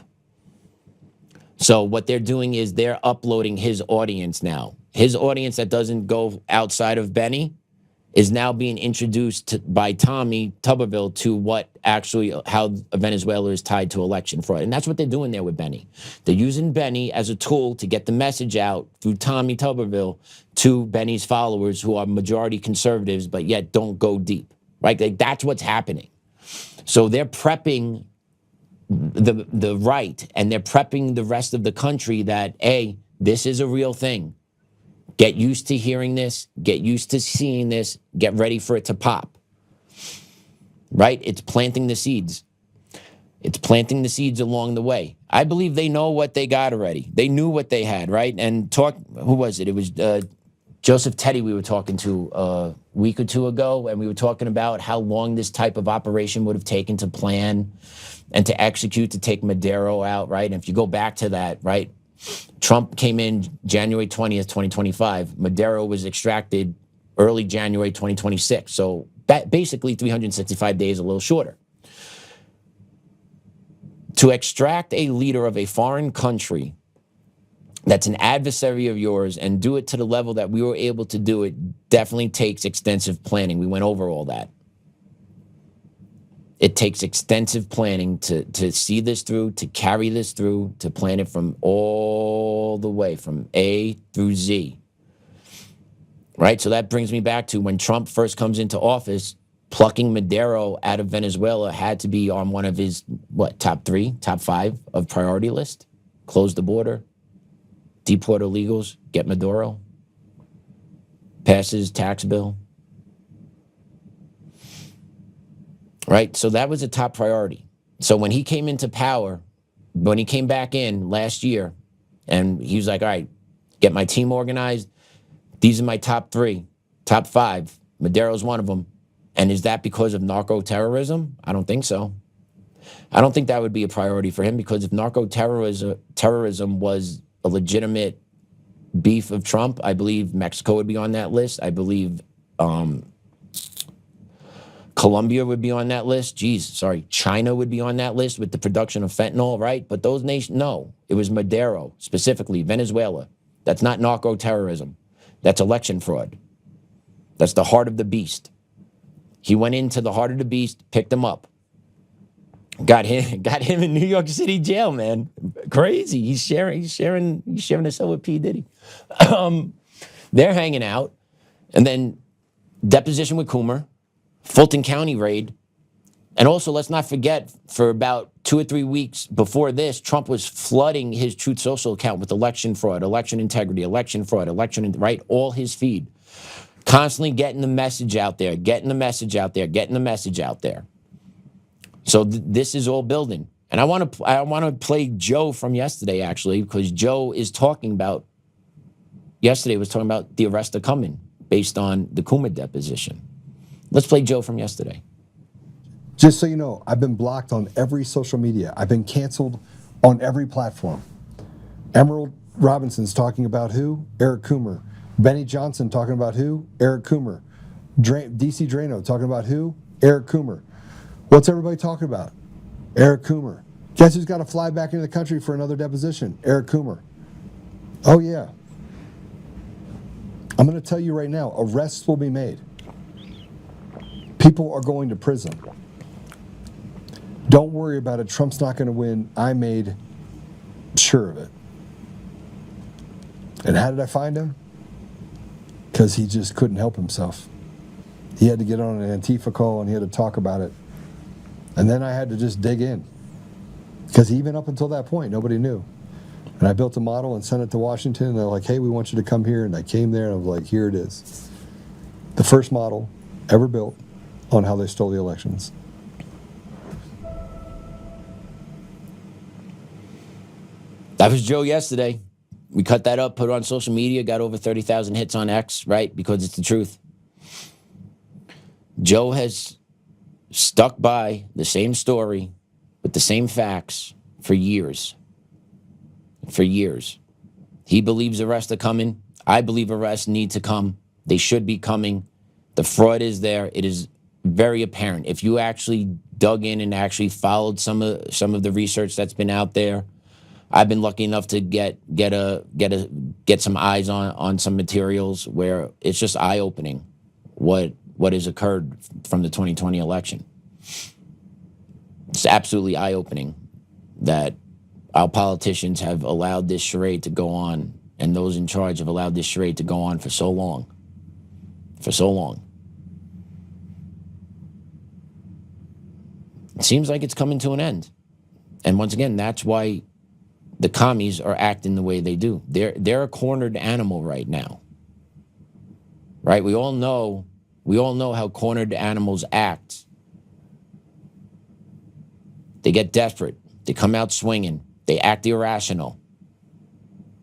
So what they're doing is they're uploading his audience now. His audience that doesn't go outside of Benny is now being introduced by Tommy Tubberville to what actually, how Venezuela is tied to election fraud. And that's what they're doing there with Benny. They're using Benny as a tool to get the message out through Tommy Tubberville to Benny's followers who are majority conservatives, but yet don't go deep, right? Like that's what's happening. So they're prepping the right, and they're prepping the rest of the country that, A, this is a real thing. Get used to hearing this, get used to seeing this, get ready for it to pop. Right? It's planting the seeds. It's planting the seeds along the way. I believe they know what they got already. They knew what they had, right? And who was it? It was Joseph Teddy we were talking to a week or two ago, and we were talking about how long this type of operation would have taken to plan and to execute, to take Madero out, right? And if you go back to that, right? Trump came in January 20th, 2025. Madero was extracted early January 2026. So basically 365 days, a little shorter. To extract a leader of a foreign country that's an adversary of yours and do it to the level that we were able to do it definitely takes extensive planning. We went over all that. It takes extensive planning to see this through, to carry this through, to plan it from all the way, from A through Z. Right? So that brings me back to when Trump first comes into office, plucking Madero out of Venezuela had to be on one of his, top 3, top 5 of priority list. Close the border, deport illegals, get Maduro, pass his tax bill. Right? So that was a top priority. So when he came into power, when he came back in last year, and he was like, all right, get my team organized. These are my top 3, top 5. Madero's one of them. And is that because of narco-terrorism? I don't think so. I don't think that would be a priority for him, because if narco-terrorism was a legitimate beef of Trump, I believe Mexico would be on that list. I believe Colombia would be on that list. China would be on that list with the production of fentanyl, right? But those nations, no. It was Madero, specifically Venezuela. That's not narco-terrorism. That's election fraud. That's the heart of the beast. He went into the heart of the beast, picked him up. Got him in New York City jail, man. Crazy. He's sharing a cell with P. Diddy. They're hanging out. And then deposition with Coomer. Fulton County raid. And also, let's not forget, for about 2 or 3 weeks before this, Trump was flooding his Truth Social account with election fraud, election integrity, election fraud, right? All his feed. Constantly getting the message out there, getting the message out there. So this is all building. And I want to play Joe from yesterday, actually, because Joe is talking about, yesterday was talking about the arrest of Cumming based on the Coomer deposition. Let's play Joe from yesterday. Just so you know, I've been blocked on every social media. I've been canceled on every platform. Emerald Robinson's talking about who? Eric Coomer. Benny Johnson talking about who? Eric Coomer. DC Drano talking about who? Eric Coomer. What's everybody talking about? Eric Coomer. Guess who's got to fly back into the country for another deposition? Eric Coomer. Oh, yeah. I'm going to tell you right now, arrests will be made. People are going to prison. Don't worry about it. Trump's not going to win. I made sure of it. And how did I find him? Because he just couldn't help himself. He had to get on an Antifa call and he had to talk about it. And then I had to just dig in. Because even up until that point, nobody knew. And I built a model and sent it to Washington. And they're like, hey, we want you to come here. And I came there and I was like, here it is. The first model ever built on how they stole the elections. That was Joe yesterday. We cut that up, put it on social media, got over 30,000 hits on X, right? Because it's the truth. Joe has stuck by the same story with the same facts for years. For years. He believes arrests are coming. I believe arrests need to come. They should be coming. The fraud is there. It is very apparent. If you actually dug in and actually followed some of the research that's been out there, I've been lucky enough to get some eyes on some materials where it's just eye-opening what has occurred from the 2020 election. It's absolutely eye-opening that our politicians have allowed this charade to go on, and those in charge have allowed this charade to go on for so long. For so long. It seems like it's coming to an end. And once again, that's why the commies are acting the way they do. They're a cornered animal right now. Right? We all know how cornered animals act. They get desperate. They come out swinging. They act irrational.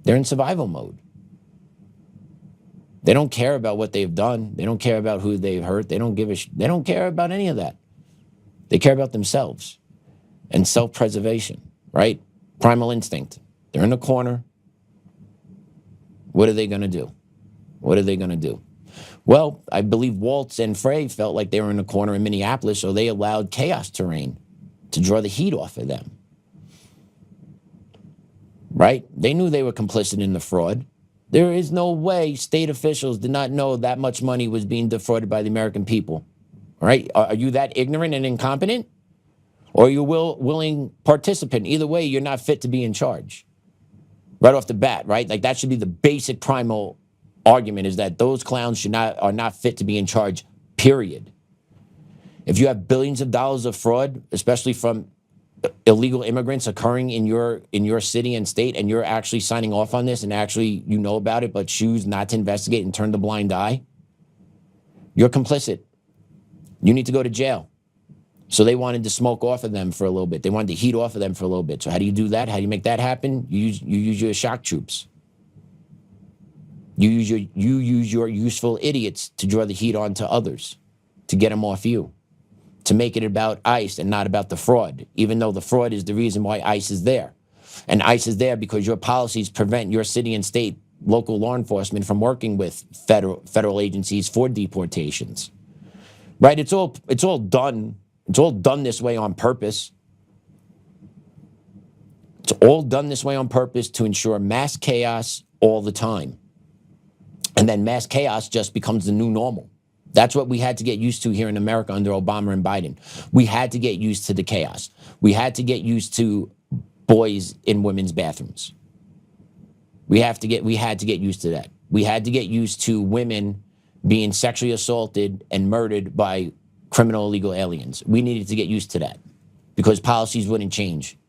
They're in survival mode. They don't care about what they've done. They don't care about who they've hurt. They don't care about any of that. They care about themselves and self-preservation, right? Primal instinct. They're in the corner. What are they going to do? What are they going to do? Well, I believe Waltz and Frey felt like they were in the corner in Minneapolis, so they allowed chaos to reign to draw the heat off of them. Right? They knew they were complicit in the fraud. There is no way state officials did not know that much money was being defrauded by the American people. Right? Are you that ignorant and incompetent? Or are you a willing participant? Either way, you're not fit to be in charge. Right off the bat, right? Like that should be the basic primal argument, is that those clowns are not fit to be in charge, period. If you have billions of dollars of fraud, especially from illegal immigrants occurring in your city and state, and you're actually signing off on this and actually you know about it but choose not to investigate and turn the blind eye, you're complicit. You need to go to jail. So they wanted to smoke off of them for a little bit. They wanted to heat off of them for a little bit. So how do you do that? How do you make that happen? You use your shock troops. You use your useful idiots to draw the heat onto others, to get them off you, to make it about ICE and not about the fraud, even though the fraud is the reason why ICE is there. And ICE is there because your policies prevent your city and state local law enforcement from working with federal agencies for deportations. Right? It's all done. It's all done this way on purpose. It's all done this way on purpose to ensure mass chaos all the time. And then mass chaos just becomes the new normal. That's what we had to get used to here in America under Obama and Biden. We had to get used to the chaos. We had to get used to boys in women's bathrooms. We had to get used to that. We had to get used to women being sexually assaulted and murdered by criminal illegal aliens. We needed to get used to that because policies wouldn't change.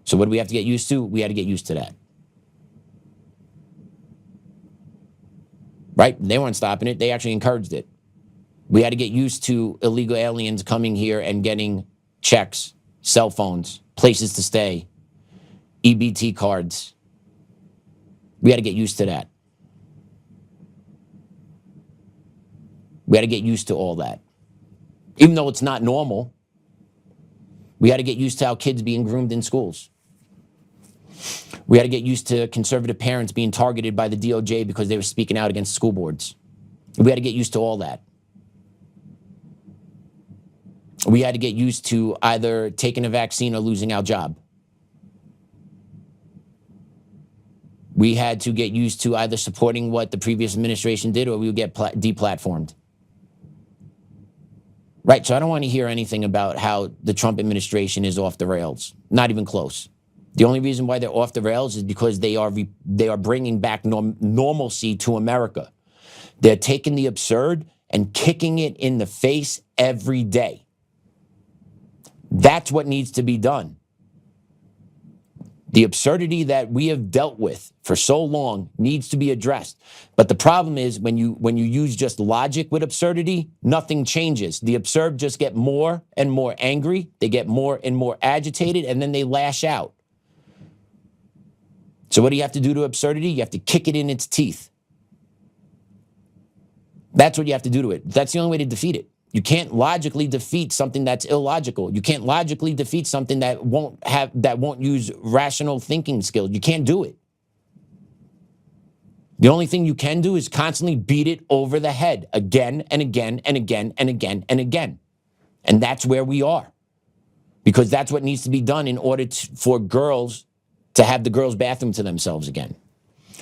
So what do we have to get used to? We had to get used to that. Right? They weren't stopping it. They actually encouraged it. We had to get used to illegal aliens coming here and getting checks, cell phones, places to stay, EBT cards. We had to get used to that. We had to get used to all that. Even though it's not normal, we had to get used to how kids being groomed in schools. We had to get used to conservative parents being targeted by the DOJ because they were speaking out against school boards. We had to get used to all that. We had to get used to either taking a vaccine or losing our job. We had to get used to either supporting what the previous administration did or we would get deplatformed. Right, so I don't want to hear anything about how the Trump administration is off the rails. Not even close. The only reason why they're off the rails is because they are bringing back normalcy to America. They're taking the absurd and kicking it in the face every day. That's what needs to be done. The absurdity that we have dealt with for so long needs to be addressed. But the problem is when you use just logic with absurdity, nothing changes. The absurd just get more and more angry. They get more and more agitated, and then they lash out. So what do you have to do to absurdity? You have to kick it in its teeth. That's what you have to do to it. That's the only way to defeat it. You can't logically defeat something that's illogical. You can't logically defeat something that won't use rational thinking skills. You can't do it. The only thing you can do is constantly beat it over the head again and again and again and again and again. And that's where we are. Because that's what needs to be done in order for girls to have the girls' bathroom to themselves again.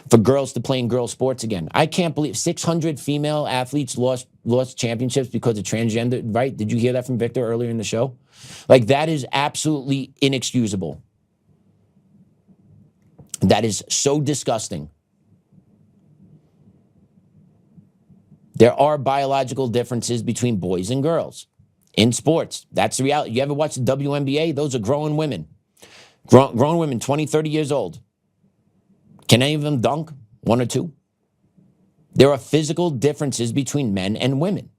For girls to play in girls' sports again. I can't believe 600 female athletes lost championships because of transgender, right? Did you hear that from Victor earlier in the show? Like, that is absolutely inexcusable. That is so disgusting. There are biological differences between boys and girls in sports. That's the reality. You ever watch the WNBA? Those are grown women. Grown women, 20, 30 years old. Can any of them dunk? One or two? There are physical differences between men and women.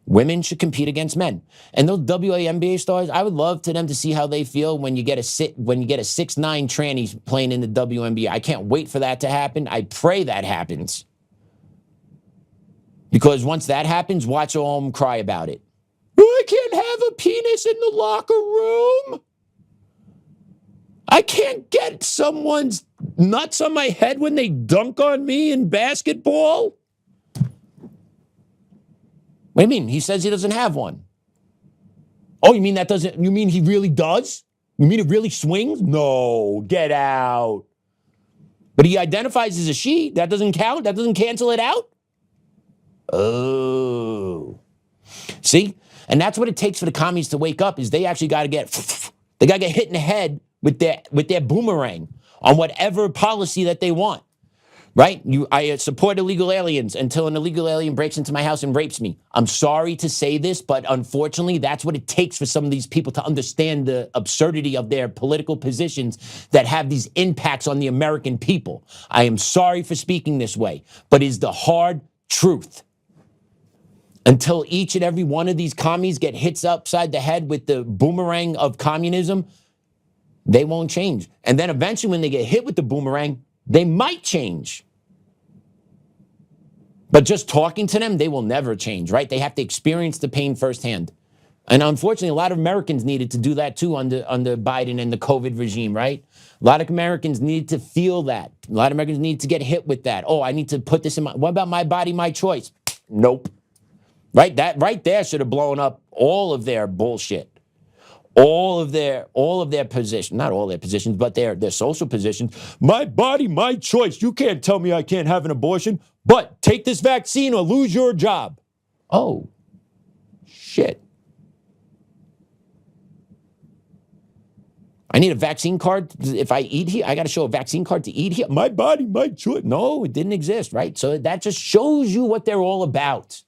Women should compete against men. And those WNBA stars, I would love to them to see how they feel when you get a 6'9" tranny playing in the WNBA. I can't wait for that to happen. I pray that happens. Because once that happens, watch all of them cry about it. I can't have a penis in the locker room. I can't get someone's nuts on my head when they dunk on me in basketball. What do you mean? He says he doesn't have one. Oh, you mean he really does? You mean it really swings? No, get out. But he identifies as a she. That doesn't count? That doesn't cancel it out? Oh. See? And that's what it takes for the commies to wake up, is they actually got to get hit in the head with their boomerang on whatever policy that they want, right? I support illegal aliens until an illegal alien breaks into my house and rapes me. I'm sorry to say this, but unfortunately, that's what it takes for some of these people to understand the absurdity of their political positions that have these impacts on the American people. I am sorry for speaking this way, but it's the hard truth. Until each and every one of these commies get hits upside the head with the boomerang of communism, they won't change. And then eventually when they get hit with the boomerang, they might change. But just talking to them, they will never change, right? They have to experience the pain firsthand. And unfortunately, a lot of Americans needed to do that too under Biden and the COVID regime, right? A lot of Americans need to feel that. A lot of Americans need to get hit with that. Oh, I need to put this in what about my body, my choice? Nope. Right? That right there should have blown up all of their bullshit. All of their positions, not all their positions, but their social positions. My body, my choice. You can't tell me I can't have an abortion, but take this vaccine or lose your job. Oh, shit. I need a vaccine card. If I eat here, I got to show a vaccine card to eat here. My body, my choice. No, it didn't exist, right? So that just shows you what they're all about.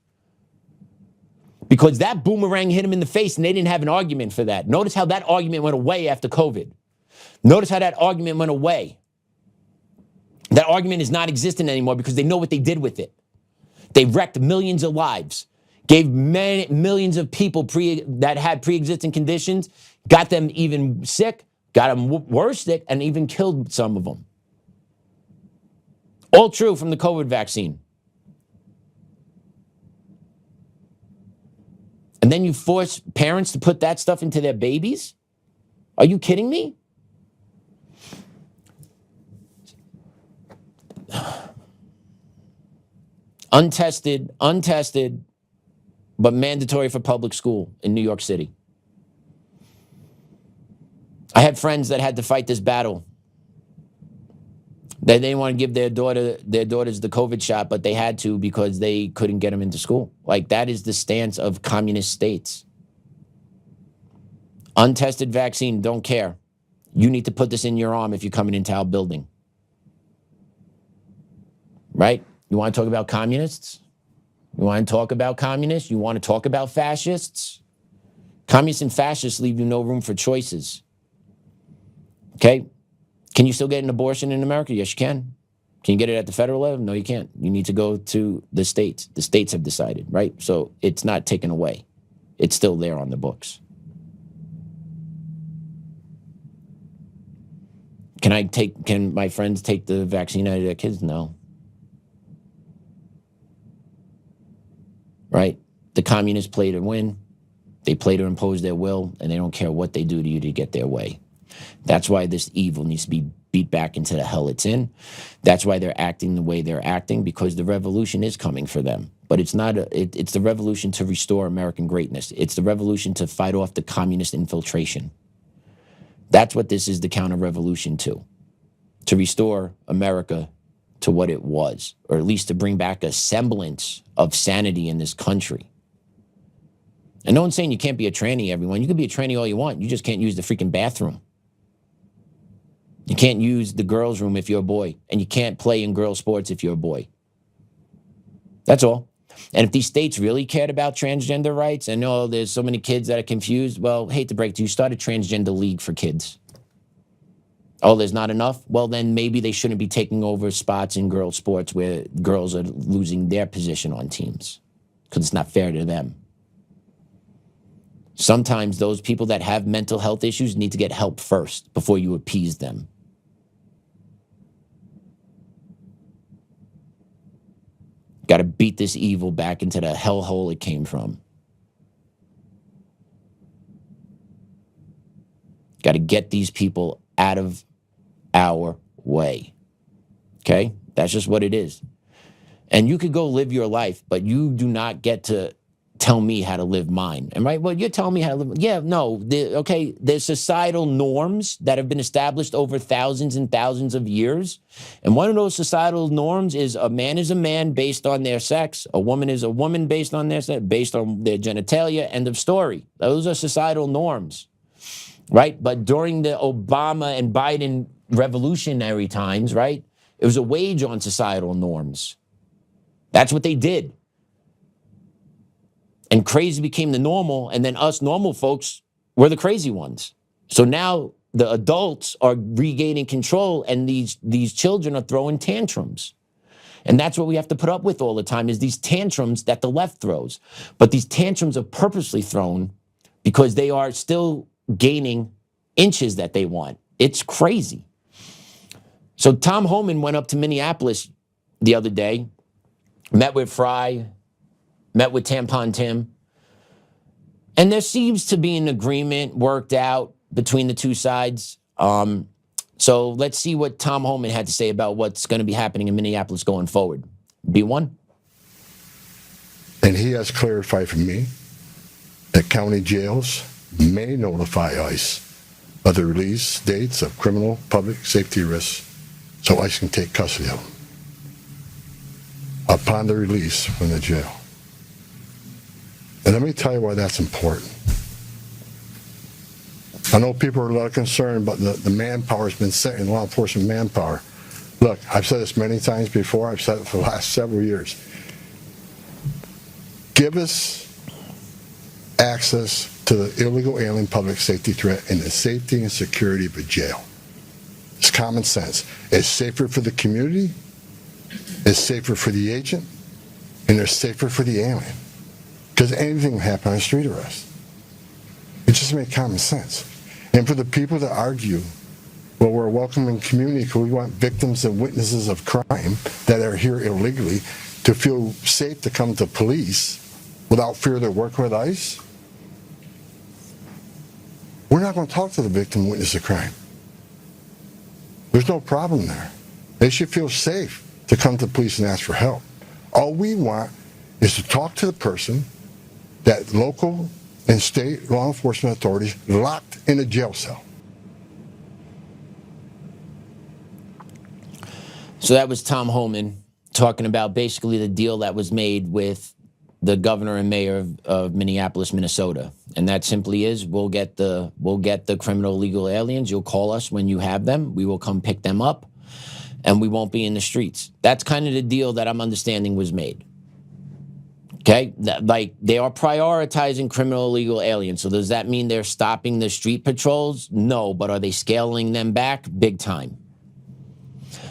Because that boomerang hit him in the face and they didn't have an argument for that. Notice how that argument went away after COVID. Notice how that argument went away. That argument is not existent anymore because they know what they did with it. They wrecked millions of lives, gave millions of people that had pre-existing conditions, got them even sick, got them worse sick, and even killed some of them. All true from the COVID vaccine. And then you force parents to put that stuff into their babies? Are you kidding me? Untested, but mandatory for public school in New York City. I had friends that had to fight this battle. They didn't want to give their daughters the COVID shot, but they had to because they couldn't get them into school. Like, that is the stance of communist states. Untested vaccine, don't care. You need to put this in your arm if you're coming into our building. Right? You want to talk about communists? You want to talk about communists? You want to talk about fascists? Communists and fascists leave you no room for choices. Okay? Can you still get an abortion in America? Yes, you can. Can you get it at the federal level? No, you can't. You need to go to the states. The states have decided, right? So it's not taken away. It's still there on the books. Can my friends take the vaccine out of their kids? No. Right? The communists play to win. They play to impose their will, and they don't care what they do to you to get their way. That's why this evil needs to be beat back into the hell it's in. That's why they're acting the way they're acting, because the revolution is coming for them. But it's not it's the revolution to restore American greatness. It's the revolution to fight off the communist infiltration. That's what this is the counter-revolution to restore America to what it was, or at least to bring back a semblance of sanity in this country. And no one's saying you can't be a tranny, everyone. You can be a tranny all you want. You just can't use the freaking bathroom. You can't use the girls' room if you're a boy, and you can't play in girl sports if you're a boy. That's all. And if these states really cared about transgender rights, I know there's so many kids that are confused. Well, hate to break to you, start a transgender league for kids. Oh, there's not enough? Well, then maybe they shouldn't be taking over spots in girl sports where girls are losing their position on teams, because it's not fair to them. Sometimes those people that have mental health issues need to get help first before you appease them. Got to beat this evil back into the hellhole it came from. Got to get these people out of our way. Okay? That's just what it is. And you could go live your life, but you do not get to tell me how to live mine. And right, well, you're telling me how to live. Yeah, no, there's societal norms that have been established over thousands and thousands of years. And one of those societal norms is a man is a man based on their sex. A woman is a woman based on their sex, based on their genitalia, end of story. Those are societal norms, right? But during the Obama and Biden revolutionary times, right, it was a wage on societal norms. That's what they did. And crazy became the normal, and then us normal folks were the crazy ones. So now the adults are regaining control, and these children are throwing tantrums. And that's what we have to put up with all the time, is these tantrums that the left throws. But these tantrums are purposely thrown because they are still gaining inches that they want. It's crazy. So Tom Homan went up to Minneapolis the other day, met with Fry, met with Tampon Tim, and there seems to be an agreement worked out between the two sides. So let's see what Tom Homan had to say about what's going to be happening in Minneapolis going forward. B1. And he has clarified for me that county jails may notify ICE of the release dates of criminal public safety risks so ICE can take custody of them upon the release from the jail. And let me tell you why that's important. I know people are a lot concerned about the manpower has been set in law enforcement manpower. Look, I've said this many times before. I've said it for the last several years. Give us access to the illegal alien public safety threat and the safety and security of a jail. It's common sense. It's safer for the community, it's safer for the agent, and it's safer for the alien. Because anything can happen on a street arrest. It just makes common sense. And for the people that argue, well, we're a welcoming community because we want victims and witnesses of crime that are here illegally to feel safe to come to police without fear they're working with ICE, we're not going to talk to the victim and witness of crime. There's no problem there. They should feel safe to come to police and ask for help. All we want is to talk to the person that local and state law enforcement authorities locked in a jail cell. So that was Tom Homan talking about basically the deal that was made with the governor and mayor of Minneapolis, Minnesota. And that simply is, we'll get the criminal illegal aliens. You'll call us when you have them. We will come pick them up, and we won't be in the streets. That's kind of the deal that I'm understanding was made. Okay, like they are prioritizing criminal illegal aliens. So does that mean they're stopping the street patrols? No, but are they scaling them back? Big time.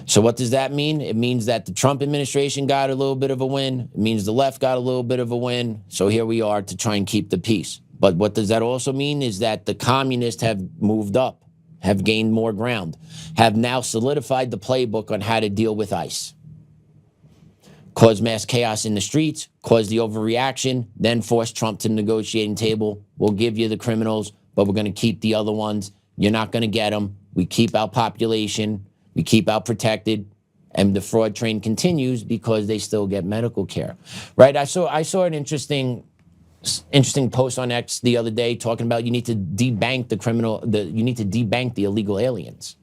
So what does that mean? It means that the Trump administration got a little bit of a win. It means the left got a little bit of a win. So here we are to try and keep the peace. But what does that also mean is that the communists have moved up, have gained more ground, have now solidified the playbook on how to deal with ICE. Cause mass chaos in the streets, cause the overreaction, then force Trump to the negotiating table. We'll give you the criminals, but we're going to keep the other ones. You're not going to get them. We keep our population. We keep out protected, and the fraud train continues because they still get medical care, right? I saw an interesting post on X the other day talking about you need to debank the illegal aliens.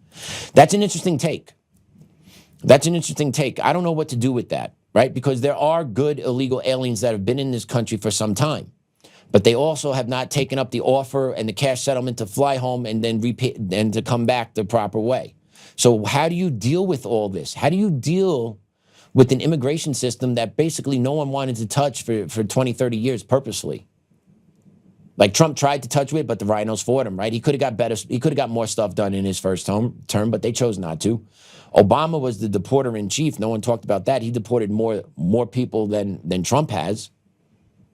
That's an interesting take. I don't know what to do with that, right? Because there are good illegal aliens that have been in this country for some time, but they also have not taken up the offer and the cash settlement to fly home and then repay and to come back the proper way. So how do you deal with all this? How do you deal with an immigration system that basically no one wanted to touch for 20, 30 years purposely? Like Trump tried to touch with, but the rhinos fought him, right? He could have got more stuff done in his first term, but they chose not to. Obama was the deporter in chief. No one talked about that. He deported more people than Trump has.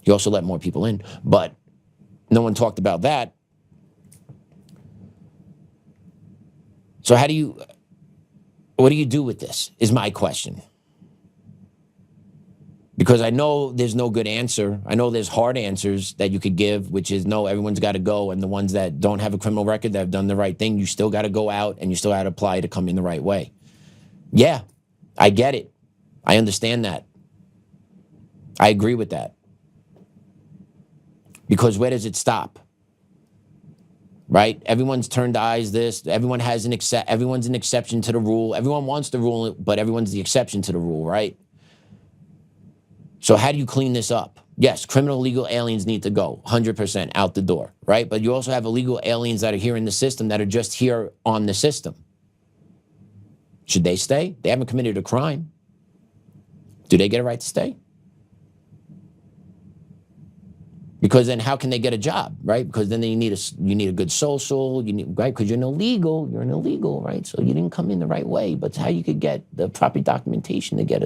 He also let more people in, but no one talked about that. So what do you do with this is my question. Because I know there's no good answer. I know there's hard answers that you could give, which is no, everyone's got to go. And the ones that don't have a criminal record, that have done the right thing, you still got to go out and you still got to apply to come in the right way. Yeah, I get it. I understand that. I agree with that. Because where does it stop? Right? Everyone's turned eyes this. Everyone has everyone's an exception to the rule. Everyone wants the rule, but everyone's the exception to the rule, right? So how do you clean this up? Yes, criminal illegal aliens need to go 100% out the door, right? But you also have illegal aliens that are here in the system that are just here on the system. Should they stay? They haven't committed a crime. Do they get a right to stay? Because then how can they get a job, right? Because then you need a good social, right? Because you're an illegal, right? So you didn't come in the right way, but how you could get the proper documentation to get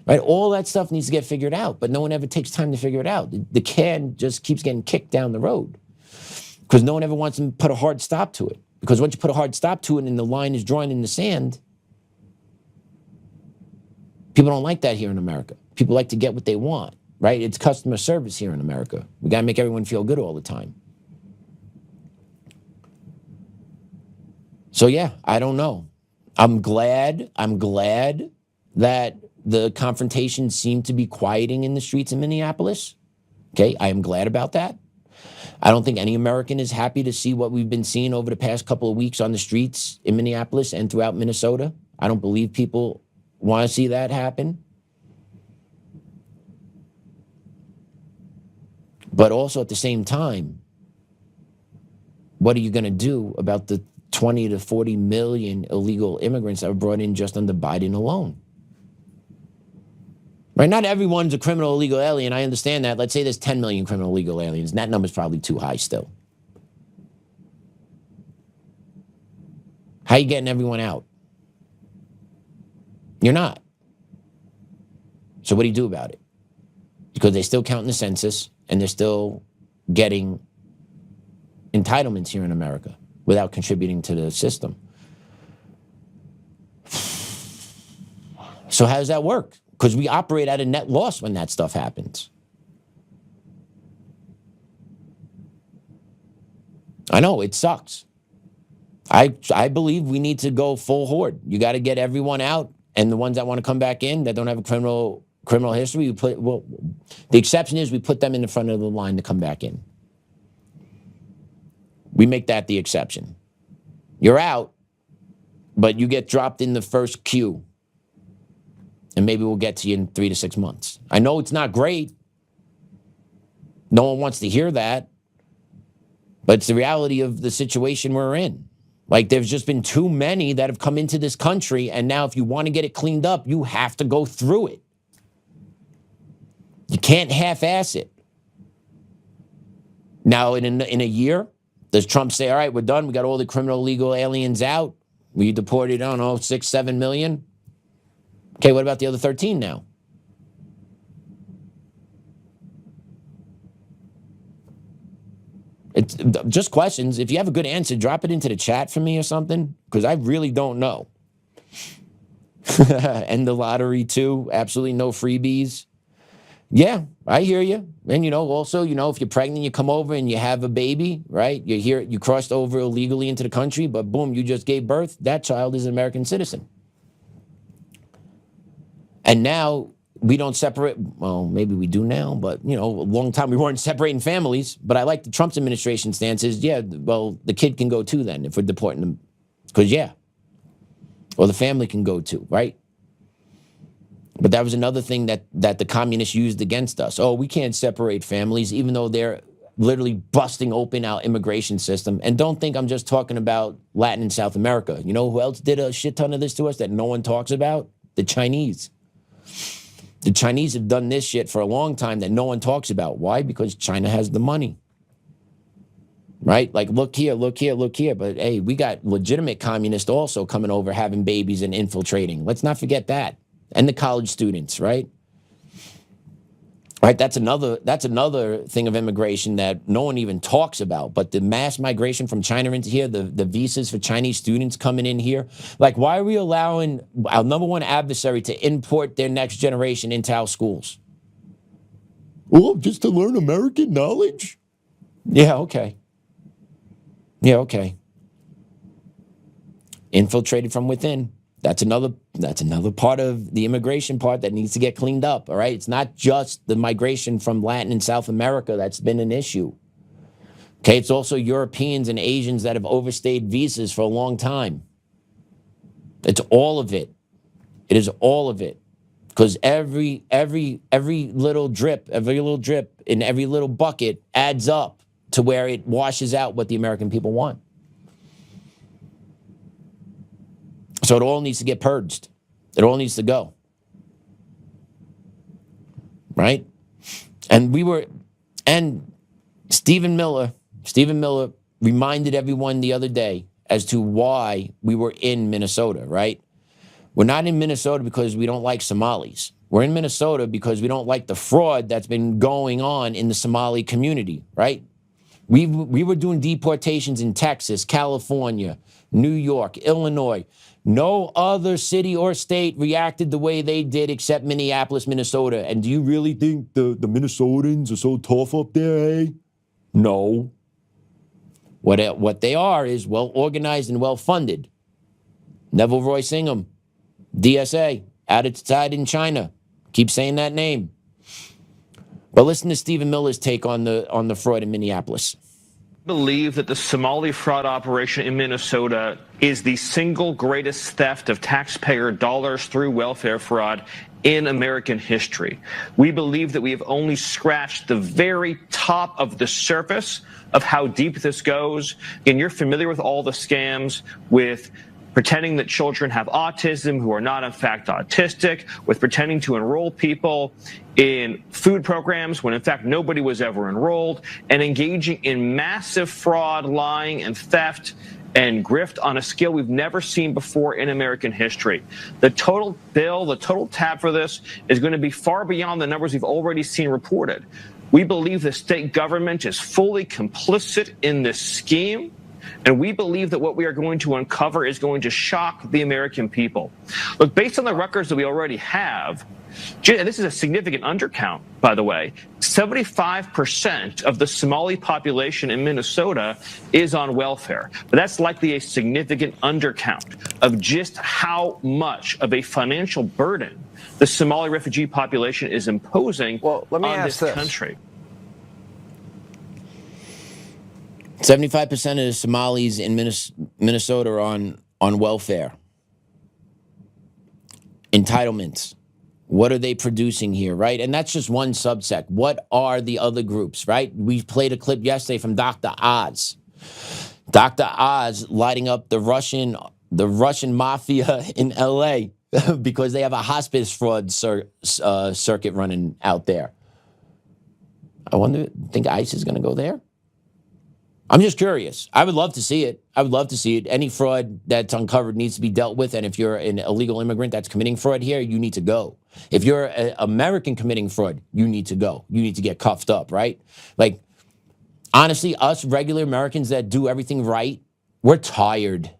right? All that stuff needs to get figured out, but no one ever takes time to figure it out. The can just keeps getting kicked down the road because no one ever wants to put a hard stop to it. Because once you put a hard stop to it and the line is drawn in the sand, people don't like that here in America. People like to get what they want, right? It's customer service here in America. We got to make everyone feel good all the time. So yeah, I don't know. I'm glad that the confrontations seem to be quieting in the streets of Minneapolis. Okay, I am glad about that. I don't think any American is happy to see what we've been seeing over the past couple of weeks on the streets in Minneapolis and throughout Minnesota. I don't believe people want to see that happen. But also at the same time, what are you going to do about the 20 to 40 million illegal immigrants that were brought in just under Biden alone? Right? Not everyone's a criminal illegal alien. I understand that. Let's say there's 10 million criminal illegal aliens. And that number's probably too high still. How are you getting everyone out? You're not. So what do you do about it? Because they still count in the census and they're still getting entitlements here in America without contributing to the system. So how does that work? Because we operate at a net loss when that stuff happens. I know, it sucks. I believe we need to go full horde. You got to get everyone out, and the ones that want to come back in that don't have a criminal history, the exception is we put them in the front of the line to come back in. We make that the exception. You're out, but you get dropped in the first queue. And maybe we'll get to you in 3 to 6 months. I know it's not great. No one wants to hear that. But it's the reality of the situation we're in. Like, there's just been too many that have come into this country, and now if you want to get it cleaned up, you have to go through it. You can't half-ass it. Now, in a year, does Trump say, all right, we're done, we got all the criminal illegal aliens out, we deported, I don't know, 6, 7 million? Okay, what about the other 13 now? It's just questions. If you have a good answer, drop it into the chat for me or something, because I really don't know. End the lottery too. Absolutely no freebies. Yeah, I hear you. And, also, if you're pregnant, you come over and you have a baby, right? You're here, you crossed over illegally into the country, but boom, you just gave birth. That child is an American citizen. And now we don't separate. Well, maybe we do now, but, a long time we weren't separating families. But I like the Trump administration stance is, the kid can go too then if we're deporting them. Because, or the family can go too, right? But that was another thing that the communists used against us. Oh, we can't separate families, even though they're literally busting open our immigration system. And don't think I'm just talking about Latin and South America. You know who else did a shit ton of this to us that no one talks about? The Chinese. The Chinese have done this shit for a long time that no one talks about. Why? Because China has the money. Right? Like, look here, look here, look here. But hey, we got legitimate communists also coming over, having babies and infiltrating. Let's not forget that. And the college students, right? Right, that's another thing of immigration that no one even talks about. But the mass migration from China into here, the visas for Chinese students coming in here, like, why are we allowing our number one adversary to import their next generation into our schools? Oh, just to learn American knowledge? Yeah, okay. Yeah, okay. Infiltrated from within. That's another part of the immigration part that needs to get cleaned up, all right? It's not just the migration from Latin and South America that's been an issue. Okay, it's also Europeans and Asians that have overstayed visas for a long time. It's all of it. It is all of it. Because every little drip in every little bucket adds up to where it washes out what the American people want. So it all needs to get purged. It all needs to go. Right? And Stephen Miller reminded everyone the other day as to why we were in Minnesota, right? We're not in Minnesota because we don't like Somalis. We're in Minnesota because we don't like the fraud that's been going on in the Somali community, right? We were doing deportations in Texas, California, New York, Illinois. No other city or state reacted the way they did except Minneapolis, Minnesota. And do you really think the Minnesotans are so tough up there, eh? No. What they are is well organized and well funded. Neville Roy Singham, DSA, out its side in China. Keep saying that name. But listen to Stephen Miller's take on the fraud in Minneapolis. Believe that the Somali fraud operation in Minnesota is the single greatest theft of taxpayer dollars through welfare fraud in American history. We believe that we have only scratched the very top of the surface of how deep this goes. And you're familiar with all the scams with pretending that children have autism who are not in fact autistic, with pretending to enroll people in food programs when in fact nobody was ever enrolled, and engaging in massive fraud, lying, and theft and grift on a scale we've never seen before in American history. The total bill, the total tab for this is going to be far beyond the numbers we've already seen reported. We believe the state government is fully complicit in this scheme. And we believe that what we are going to uncover is going to shock the American people. Look, based on the records that we already have, and this is a significant undercount, by the way, 75% of the Somali population in Minnesota is on welfare. But that's likely a significant undercount of just how much of a financial burden the Somali refugee population is imposing on this country. 75% of the Somalis in Minnesota are on welfare. Entitlements. What are they producing here, right? And that's just one subsect. What are the other groups, right? We played a clip yesterday from Dr. Oz. Dr. Oz lighting up the Russian mafia in LA because they have a hospice fraud circuit running out there. Think ICE is going to go there? I'm just curious. I would love to see it. Any fraud that's uncovered needs to be dealt with. And if you're an illegal immigrant that's committing fraud here, you need to go. If you're an American committing fraud, you need to go. You need to get cuffed up, right? Like, honestly, us regular Americans that do everything right, we're tired.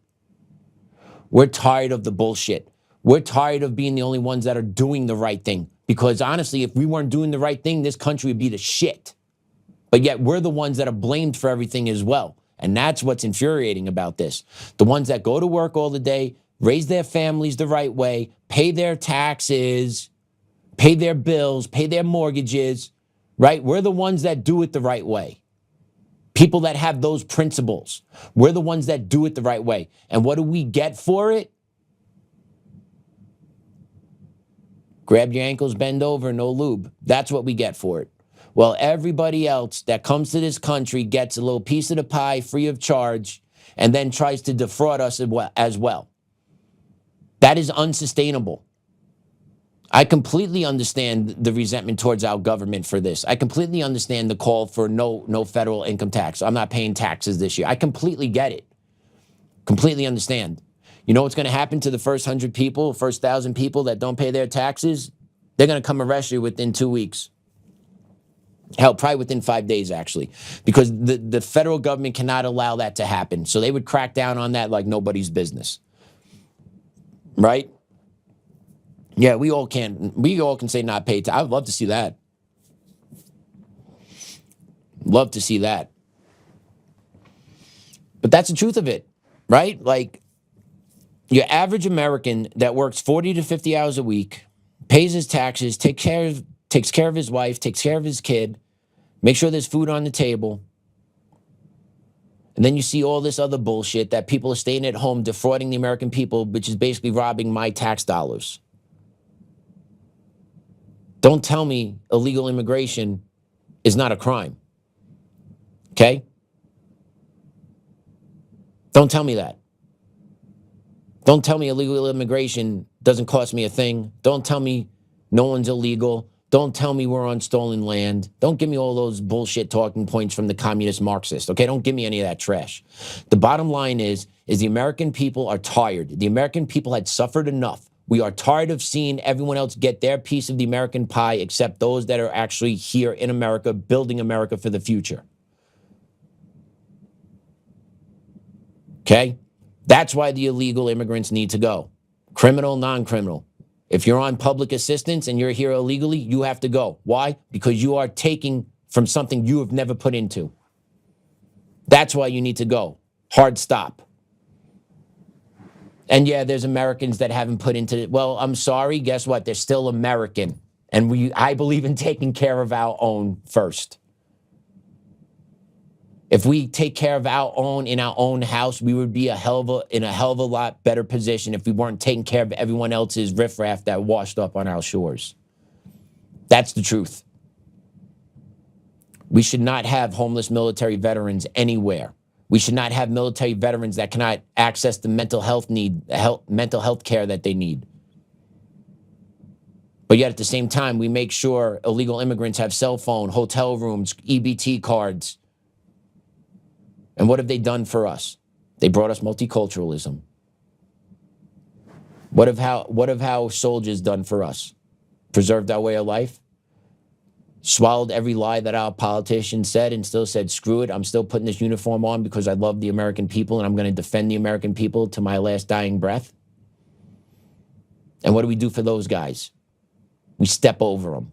We're tired of the bullshit. We're tired of being the only ones that are doing the right thing. Because honestly, if we weren't doing the right thing, this country would be the shit. But yet we're the ones that are blamed for everything as well. And that's what's infuriating about this. The ones that go to work all the day, raise their families the right way, pay their taxes, pay their bills, pay their mortgages, right? We're the ones that do it the right way. People that have those principles. We're the ones that do it the right way. And what do we get for it? Grab your ankles, bend over, no lube. That's what we get for it. Well, everybody else that comes to this country gets a little piece of the pie free of charge and then tries to defraud us as well. That is unsustainable. I completely understand the resentment towards our government for this. I completely understand the call for no federal income tax. I'm not paying taxes this year. I completely get it. Completely understand. You know what's going to happen to the first 100 people, first 1,000 people that don't pay their taxes? They're going to come arrest you within 2 weeks. Hell, probably within 5 days, actually, because the federal government cannot allow that to happen. So they would crack down on that like nobody's business. Right? Yeah, we all can say not pay tax. I would love to see that. Love to see that. But that's the truth of it, right? Like, your average American that works 40 to 50 hours a week, pays his taxes, takes care of his wife, takes care of his kid, make sure there's food on the table. And then you see all this other bullshit that people are staying at home defrauding the American people, which is basically robbing my tax dollars. Don't tell me illegal immigration is not a crime. Okay? Don't tell me that. Don't tell me illegal immigration doesn't cost me a thing. Don't tell me no one's illegal. Don't tell me we're on stolen land. Don't give me all those bullshit talking points from the communist Marxist, okay? Don't give me any of that trash. The bottom line is the American people are tired. The American people had suffered enough. We are tired of seeing everyone else get their piece of the American pie except those that are actually here in America, building America for the future. Okay? That's why the illegal immigrants need to go. Criminal, non-criminal. If you're on public assistance and you're here illegally, you have to go. Why? Because you are taking from something you have never put into. That's why you need to go. Hard stop. And yeah, there's Americans that haven't put into it. Well, I'm sorry. Guess what? They're still American. And I believe in taking care of our own first. If we take care of our own in our own house, we would be in a hell of a lot better position if we weren't taking care of everyone else's riffraff that washed up on our shores. That's the truth. We should not have homeless military veterans anywhere. We should not have military veterans that cannot access the mental health care that they need. But yet at the same time, we make sure illegal immigrants have cell phone, hotel rooms, EBT cards. And what have they done for us? They brought us multiculturalism. What have how soldiers done for us? Preserved our way of life? Swallowed every lie that our politicians said and still said, screw it, I'm still putting this uniform on because I love the American people and I'm going to defend the American people to my last dying breath? And what do we do for those guys? We step over them.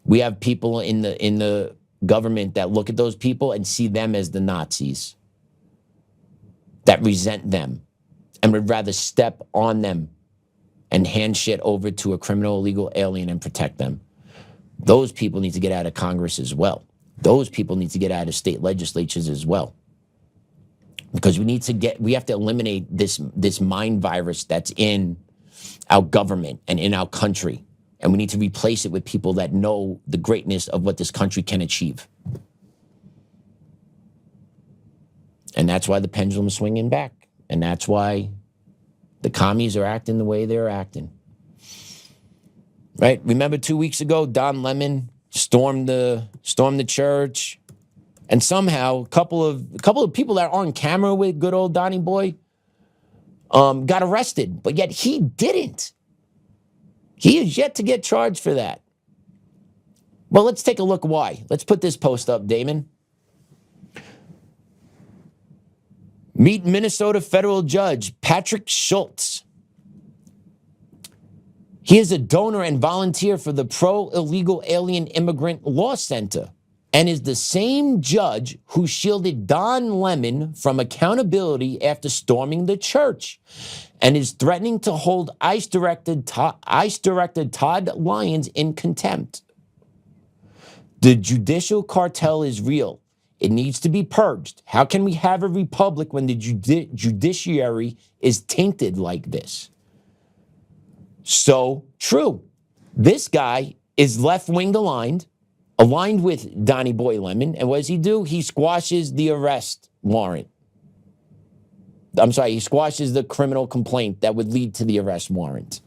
We have people in the government that look at those people and see them as the Nazis, that resent them and would rather step on them and hand shit over to a criminal illegal alien and protect them. Those people need to get out of Congress as well. Those people need to get out of state legislatures as well. Because we have to eliminate this mind virus that's in our government and in our country. And we need to replace it with people that know the greatness of what this country can achieve. And that's why the pendulum is swinging back. And that's why the commies are acting the way they're acting. Right? Remember 2 weeks ago, Don Lemon stormed the church, and somehow a couple of people that are on camera with good old Donnie Boy got arrested, but yet he didn't. He is yet to get charged for that. Well, let's take a look why. Let's put this post up, Damon. Meet Minnesota federal judge Patrick Schultz. He is a donor and volunteer for the Pro-Illegal Alien Immigrant Law Center and is the same judge who shielded Don Lemon from accountability after storming the church and is threatening to hold ICE Director Todd Lyons in contempt. The judicial cartel is real. It needs to be purged. How can we have a republic when the judiciary is tainted like this? So true. This guy is left-wing aligned with Donnie Boy Lemon. And what does he do? He squashes the arrest warrant. I'm sorry, he squashes the criminal complaint that would lead to the arrest warrant.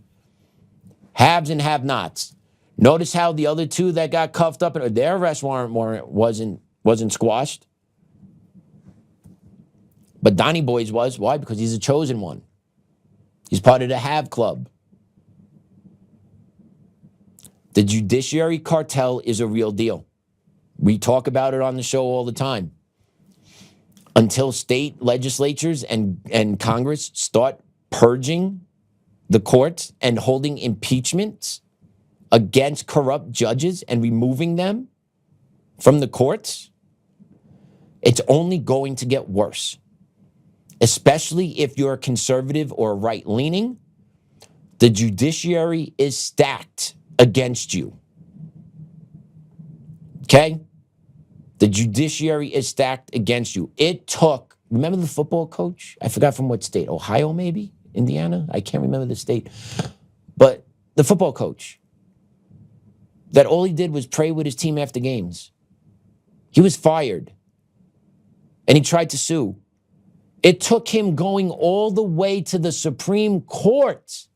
Haves and have-nots. Notice how the other two that got cuffed up, their arrest warrant wasn't squashed. But Donnie Boy's was. Why? Because he's a chosen one. He's part of the Have Club. The judiciary cartel is a real deal. We talk about it on the show all the time. Until state legislatures and Congress start purging the courts and holding impeachments against corrupt judges and removing them from the courts, it's only going to get worse. Especially if you're a conservative or right-leaning, the judiciary is stacked against you. Okay? The judiciary is stacked against you. It took, remember the football coach? I forgot from what state, Ohio maybe? Indiana? I can't remember the state. But the football coach, that all he did was pray with his team after games. He was fired. And he tried to sue. It took him going all the way to the Supreme Court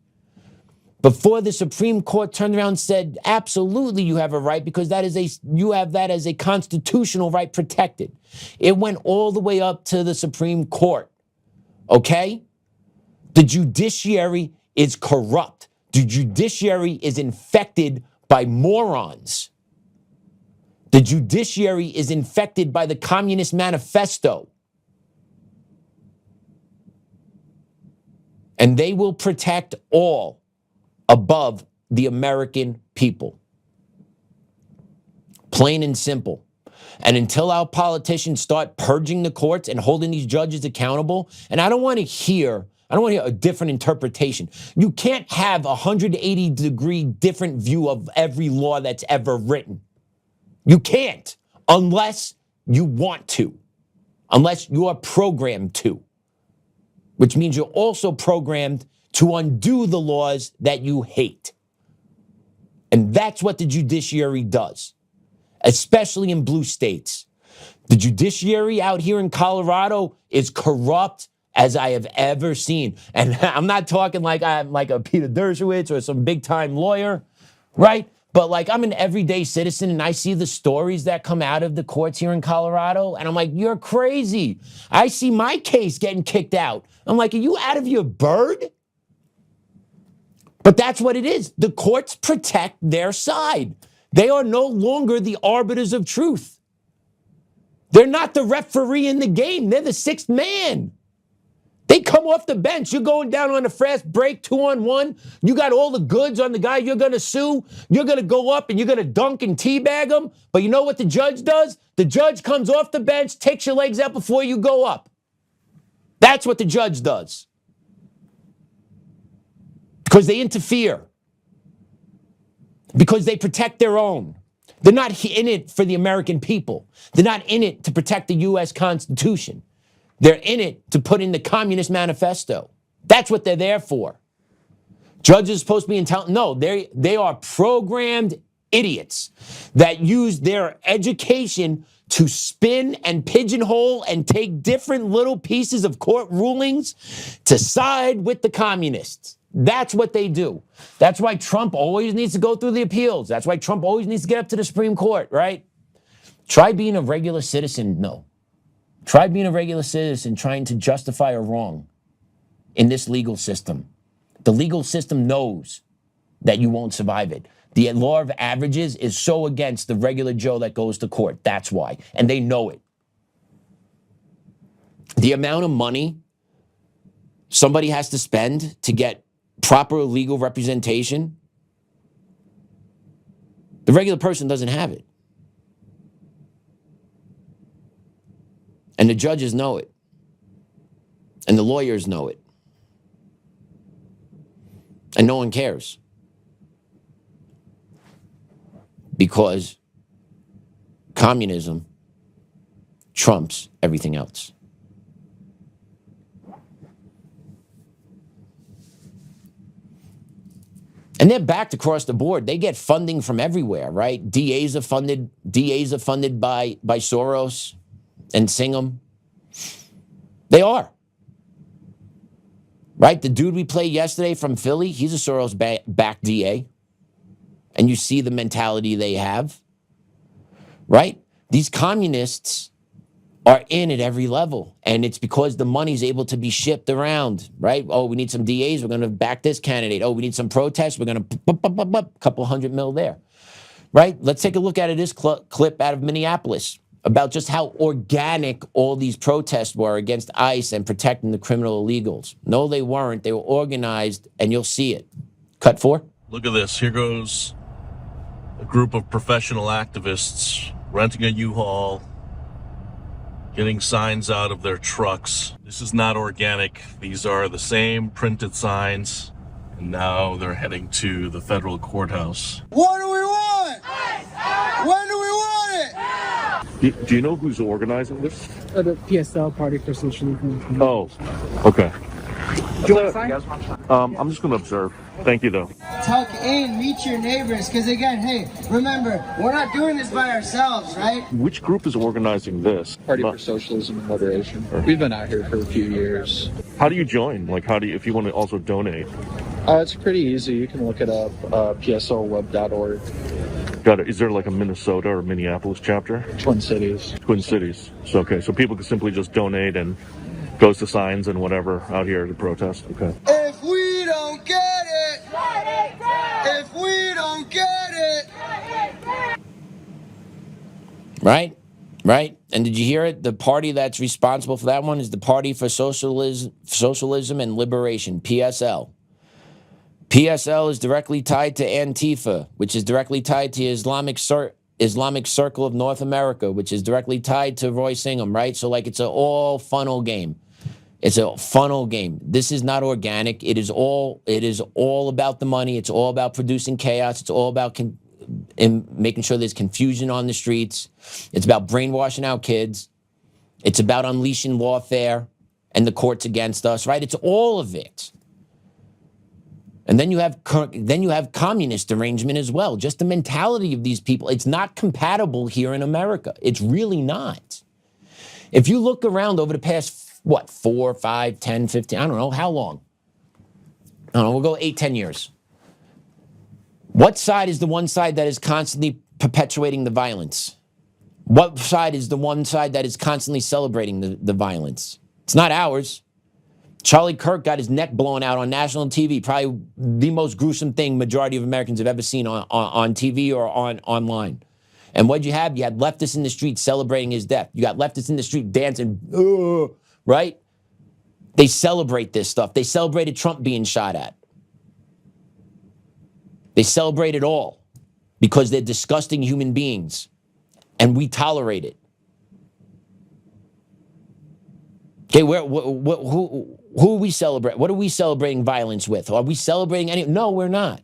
before the Supreme Court turned around and said, absolutely you have a right because you have that as a constitutional right protected. It went all the way up to the Supreme Court, okay? The judiciary is corrupt. The judiciary is infected by morons. The judiciary is infected by the Communist Manifesto. And they will protect all above the American people. Plain and simple. And until our politicians start purging the courts and holding these judges accountable, and I don't want to hear a different interpretation. You can't have a 180-degree different view of every law that's ever written. You can't, unless you want to, unless you are programmed to, which means you're also programmed to undo the laws that you hate. And that's what the judiciary does, especially in blue states. The judiciary out here in Colorado is corrupt as I have ever seen. And I'm not talking like I'm like a Peter Dershowitz or some big-time lawyer, right? But like I'm an everyday citizen and I see the stories that come out of the courts here in Colorado and I'm like, you're crazy. I see my case getting kicked out. I'm like, are you out of your bird? But that's what it is. The courts protect their side. They are no longer the arbiters of truth. They're not the referee in the game. They're the sixth man. They come off the bench. You're going down on a fast break, 2-on-1. You got all the goods on the guy you're going to sue. You're going to go up and you're going to dunk and teabag him. But you know what the judge does? The judge comes off the bench, takes your legs out before you go up. That's what the judge does. Because they interfere. Because they protect their own. They're not in it for the American people. They're not in it to protect the U.S. Constitution. They're in it to put in the Communist Manifesto. That's what they're there for. Judges are supposed to be intelligent. No, they are programmed idiots that use their education to spin and pigeonhole and take different little pieces of court rulings to side with the communists. That's what they do. That's why Trump always needs to go through the appeals. That's why Trump always needs to get up to the Supreme Court, right? Try being a regular citizen. No. Try being a regular citizen trying to justify a wrong in this legal system. The legal system knows that you won't survive it. The law of averages is so against the regular Joe that goes to court. That's why. And they know it. The amount of money somebody has to spend to get proper legal representation The regular person doesn't have it. And the judges know it. And the lawyers know it. And no one cares. Because communism trumps everything else. And they're backed across the board. They get funding from everywhere, right? DAs are funded by Soros and Singham. They are. Right? The dude we played yesterday from Philly, he's a Soros-backed DA. And you see the mentality they have. Right? These communists are in at every level. And it's because the money's able to be shipped around, right? Oh, we need some DAs, we're going to back this candidate. Oh, we need some protests, we're going to couple $100 million there, right? Let's take a look at this clip out of Minneapolis about just how organic all these protests were against ICE and protecting the criminal illegals. No, they weren't. They were organized, and you'll see it. Cut 4. Look at this. Here goes a group of professional activists renting a U-Haul, getting signs out of their trucks. This is not organic. These are the same printed signs. And now they're heading to the federal courthouse. What do we want? When do we want it? Do you know who's organizing this? The PSL, Party for Socialism. Oh, okay. Do you want to sign? I'm just going to observe. Thank you, though. Tuck in, meet your neighbors, because again, hey, remember, we're not doing this by ourselves, right? Which group is organizing this? Party for Socialism and Liberation. We've been out here for a few years. How do you join? Like, if you want to also donate? It's pretty easy. You can look it up, pslweb.org. Got it. Is there like a Minnesota or Minneapolis chapter? Twin Cities. Twin Cities. So, okay. So people can simply just donate and goes to signs and whatever out here to protest. Okay. If we don't get it, if we don't get it. Right? Right? And did you hear it? The party that's responsible for that one is the Party for Socialism and Liberation, PSL. PSL is directly tied to Antifa, which is directly tied to Islamic Circle of North America, which is directly tied to Roy Singham, right? So like it's an all funnel game. It's a funnel game. This is not organic. It is all about the money. It's all about producing chaos. It's all about making sure there's confusion on the streets. It's about brainwashing our kids. It's about unleashing lawfare and the courts against us, right? It's all of it. And then you have communist derangement as well. Just the mentality of these people. It's not compatible here in America. It's really not. If you look around over the past, 4, 5, 10, 15, I don't know, how long? I don't know, we'll go 8, 10 years. What side is the one side that is constantly perpetuating the violence? What side is the one side that is constantly celebrating the violence? It's not ours. Charlie Kirk got his neck blown out on national TV, probably the most gruesome thing majority of Americans have ever seen on TV or online. And what'd you have? You had leftists in the street celebrating his death. You got leftists in the street dancing, right? They celebrate this stuff. They celebrated Trump being shot at. They celebrate it all because they're disgusting human beings, and we tolerate it. Okay, who are we celebrating? What are we celebrating violence with? Are we celebrating any? No, we're not.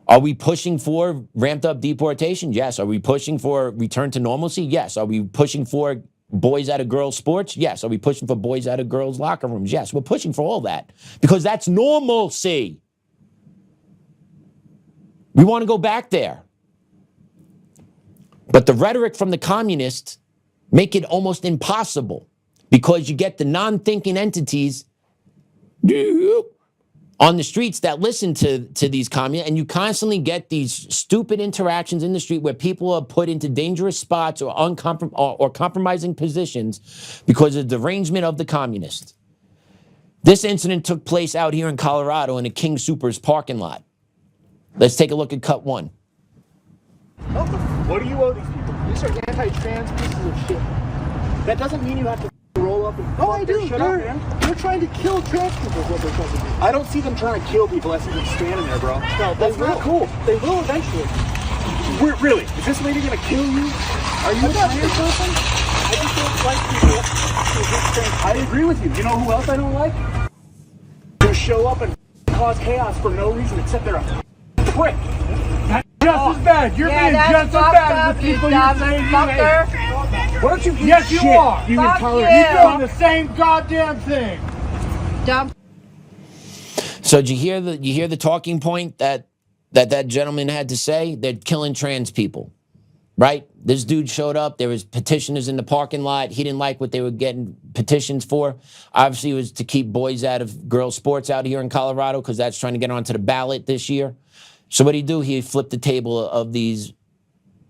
Are we pushing for ramped up deportation? Yes. Are we pushing for return to normalcy? Yes. Are we pushing for boys out of girls' sports? Yes. Are we pushing for boys out of girls' locker rooms? Yes. We're pushing for all that because that's normalcy. We want to go back there. But the rhetoric from the communists make it almost impossible. Because you get the non-thinking entities on the streets that listen to these communists, and you constantly get these stupid interactions in the street where people are put into dangerous spots or compromising positions because of the derangement of the communists. This incident took place out here in Colorado in a King Soopers parking lot. Let's take a look at cut 1. What do you owe these people? These are anti-trans pieces of shit. That doesn't mean you have to roll up and I do. They're trying to kill trans people is what they're trying to do. I don't see them trying to kill people. I see them standing there, bro. No, that's not cool. They will eventually. Really? Is this lady gonna kill you? Are you a trans person? I just don't like people who get trans. I agree with you. You know who else I don't like? Who show up and cause chaos for no reason except they're a prick. Just as bad. You're being just as bad as the people you're saying you hate. Why don't you yes, you are. You intolerant. You're doing the same goddamn thing. Dumb. So did you hear the talking point that gentleman had to say? They're killing trans people, right? This dude showed up. There was petitioners in the parking lot. He didn't like what they were getting petitions for. Obviously, it was to keep boys out of girls' sports out here in Colorado because that's trying to get onto the ballot this year. So what did he do? He flipped the table of these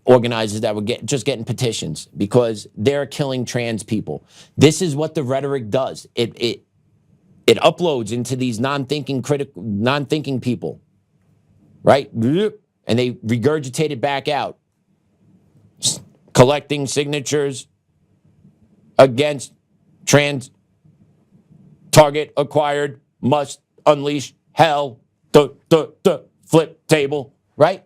organizers that were just getting petitions because they're killing trans people. This is what the rhetoric does. It uploads into these non-thinking people, right? And they regurgitate it back out. Collecting signatures against trans target acquired must unleash hell. Flip table, right?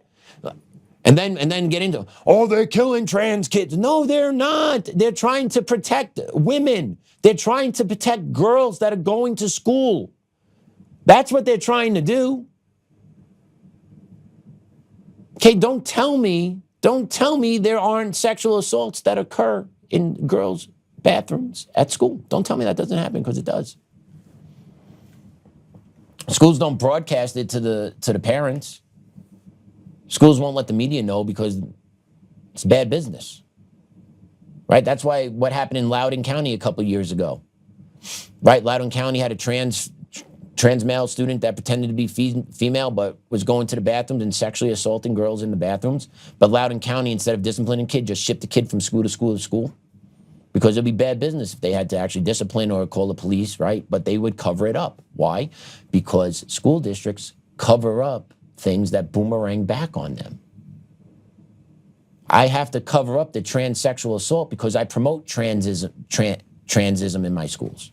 And then get into, oh, they're killing trans kids. No, they're not. They're trying to protect women. They're trying to protect girls that are going to school. That's what they're trying to do. Okay, don't tell me there aren't sexual assaults that occur in girls' bathrooms at school. Don't tell me that doesn't happen, because it does. Schools don't broadcast it to the parents. Schools won't let the media know because it's bad business, right? That's why what happened in Loudoun County a couple years ago, right? Loudoun County had a trans male student that pretended to be female but was going to the bathrooms and sexually assaulting girls in the bathrooms. But Loudoun County, instead of disciplining kid, just shipped the kid from school to school to school, because it'd be bad business if they had to actually discipline or call the police, right? But they would cover it up. Why? Because school districts cover up things that boomerang back on them. I have to cover up the transsexual assault because I promote transism in my schools.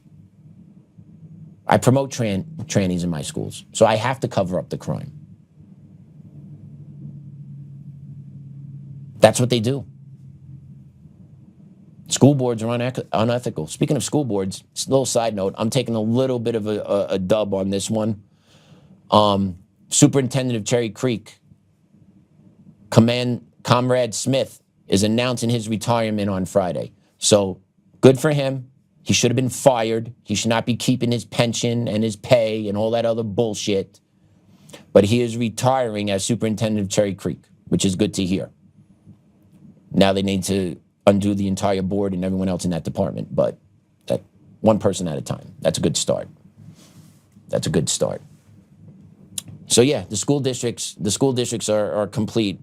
I promote trannies in my schools. So I have to cover up the crime. That's what they do. School boards are unethical. Speaking of school boards, a little side note, I'm taking a little bit of a dub on this one. Superintendent of Cherry Creek, Comrade Smith, is announcing his retirement on Friday. So good for him. He should have been fired. He should not be keeping his pension and his pay and all that other bullshit. But he is retiring as superintendent of Cherry Creek, which is good to hear. Now they need to undo the entire board and everyone else in that department, but that one person at a time. That's a good start. That's a good start. So yeah, the school districts are complete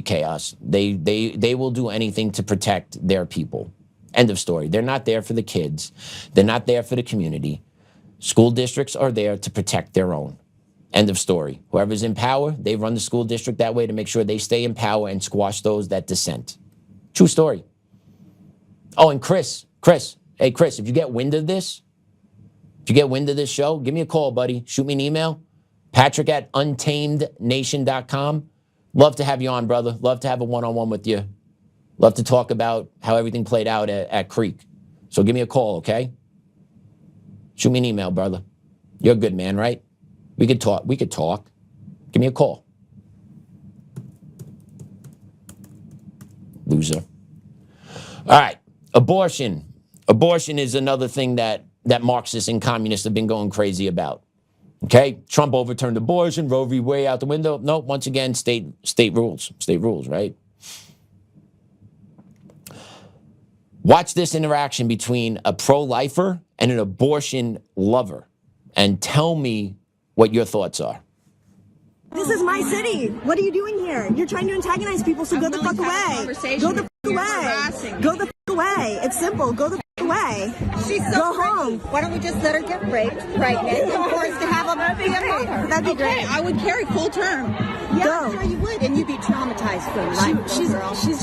chaos. They will do anything to protect their people. End of story. They're not there for the kids. They're not there for the community. School districts are there to protect their own. End of story. Whoever's in power, they run the school district that way to make sure they stay in power and squash those that dissent. True story. Oh, and Chris, hey Chris, if you get wind of this show, give me a call, buddy. Shoot me an email. Patrick@untamednation.com. Love to have you on, brother. Love to have a one-on-one with you. Love to talk about how everything played out at Creek. So give me a call, okay? Shoot me an email, brother. You're a good man, right? We could talk. Give me a call. Loser. All right. Abortion. Abortion is another thing that Marxists and communists have been going crazy about. Okay? Trump overturned abortion, Roe v. Wade out the window. No, once again, state rules. State rules, right? Watch this interaction between a pro-lifer and an abortion lover and tell me what your thoughts are. This is my city. What are you doing here? You're trying to antagonize people, so go the fuck away. Go the fuck away. Go the fuck away. It's simple. Go the fuck away. She's so go home. Why don't we just let her get raped, pregnant, and forced to have a baby? That'd be great. I would carry full term. Yeah, go. Sure you would, and you'd be traumatized for life. She's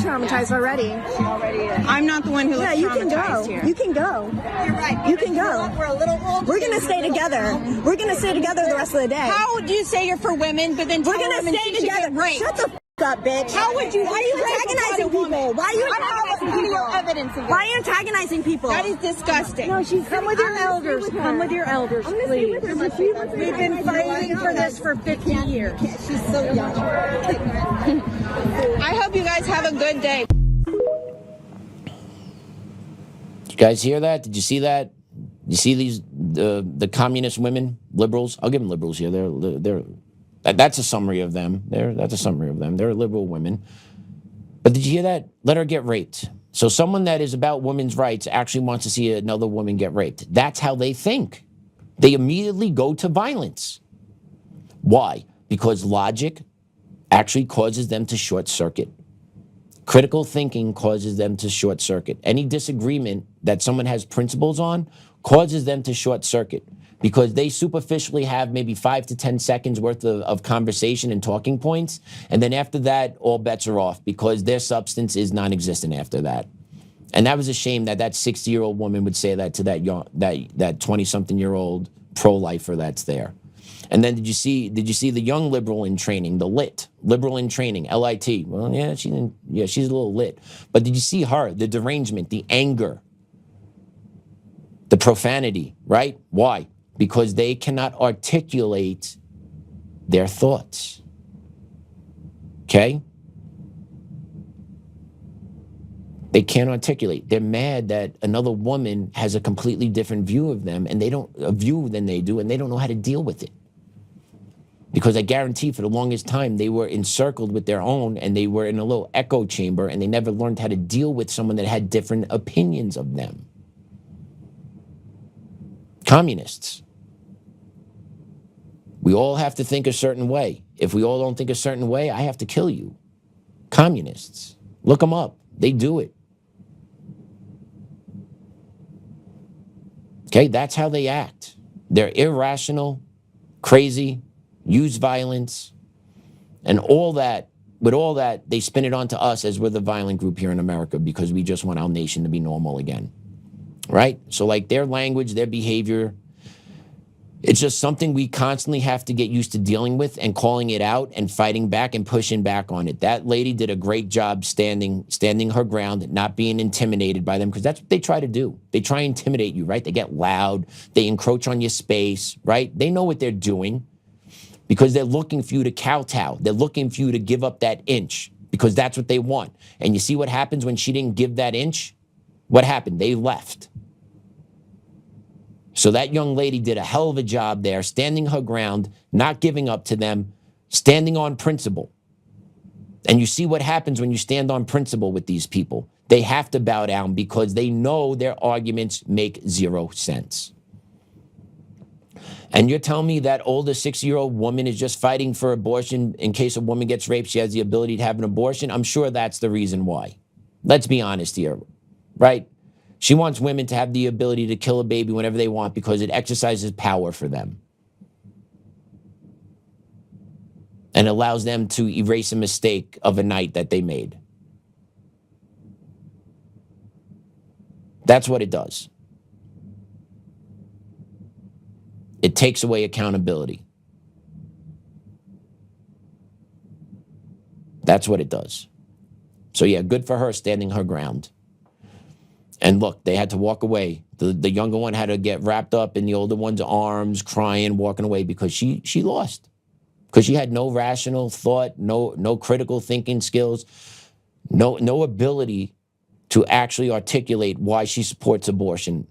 traumatized already. She already is. I'm not the one who yeah, is you can traumatized go. here. You can go. You're right. You can go. We're a little old. We're gonna stay together. We're gonna stay together the rest of the day. How do you say you're for women, but then we're gonna stay together? Shut the up, bitch. How would you? Why are you antagonizing people? Why are you antagonizing people? Evidence of Why are you antagonizing people? That is disgusting. No, she's Come with your elders. Come with your elders, please. We've been fighting for this for 50 years. She's so young. I hope you guys have a good day. You guys hear that? Did you see that? You see these the communist women, liberals? I'll give them liberals here. That's a summary of them. That's a summary of them. They're liberal women. But did you hear that? Let her get raped. So someone that is about women's rights actually wants to see another woman get raped. That's how they think. They immediately go to violence. Why? Because logic actually causes them to short circuit. Critical thinking causes them to short circuit. Any disagreement that someone has principles on causes them to short circuit because they superficially have maybe 5 to 10 seconds worth of conversation and talking points. And then after that, all bets are off because their substance is non-existent after that. And that was a shame that 60-year-old woman would say that to that 20-something-year-old pro-lifer that's there. And then did you see the young liberal in training, the liberal in training, LIT? Well, yeah, she's a little lit. But did you see her, the derangement, the anger, the profanity, right? Why? Because they cannot articulate their thoughts. Okay? They can't articulate. They're mad that another woman has a completely different view of them, and a view than they do, and they don't know how to deal with it. Because I guarantee for the longest time, they were encircled with their own, and they were in a little echo chamber, and they never learned how to deal with someone that had different opinions of them. Communists. We all have to think a certain way. If we all don't think a certain way, I have to kill you. Communists. Look them up. They do it. Okay, that's how they act. They're irrational, crazy, use violence, and all that. With all that, they spin it onto us as we're the violent group here in America because we just want our nation to be normal again. Right? So like their language, their behavior, it's just something we constantly have to get used to dealing with and calling it out and fighting back and pushing back on it. That lady did a great job standing her ground, not being intimidated by them, because that's what they try to do. They try to intimidate you, right? They get loud. They encroach on your space, right? They know what they're doing because they're looking for you to kowtow. They're looking for you to give up that inch because that's what they want. And you see what happens when she didn't give that inch? What happened? They left. So that young lady did a hell of a job there, standing her ground, not giving up to them, standing on principle. And you see what happens when you stand on principle with these people. They have to bow down because they know their arguments make zero sense. And you're telling me that older 60-year-old woman is just fighting for abortion in case a woman gets raped, she has the ability to have an abortion? I'm sure that's the reason why. Let's be honest here, right? She wants women to have the ability to kill a baby whenever they want because it exercises power for them. And allows them to erase a mistake of a night that they made. That's what it does. It takes away accountability. That's what it does. So yeah, good for her standing her ground. And look, they had to walk away. The younger one had to get wrapped up in the older one's arms, crying, walking away because she lost. Because she had no rational thought, no critical thinking skills, no ability to actually articulate why she supports abortion,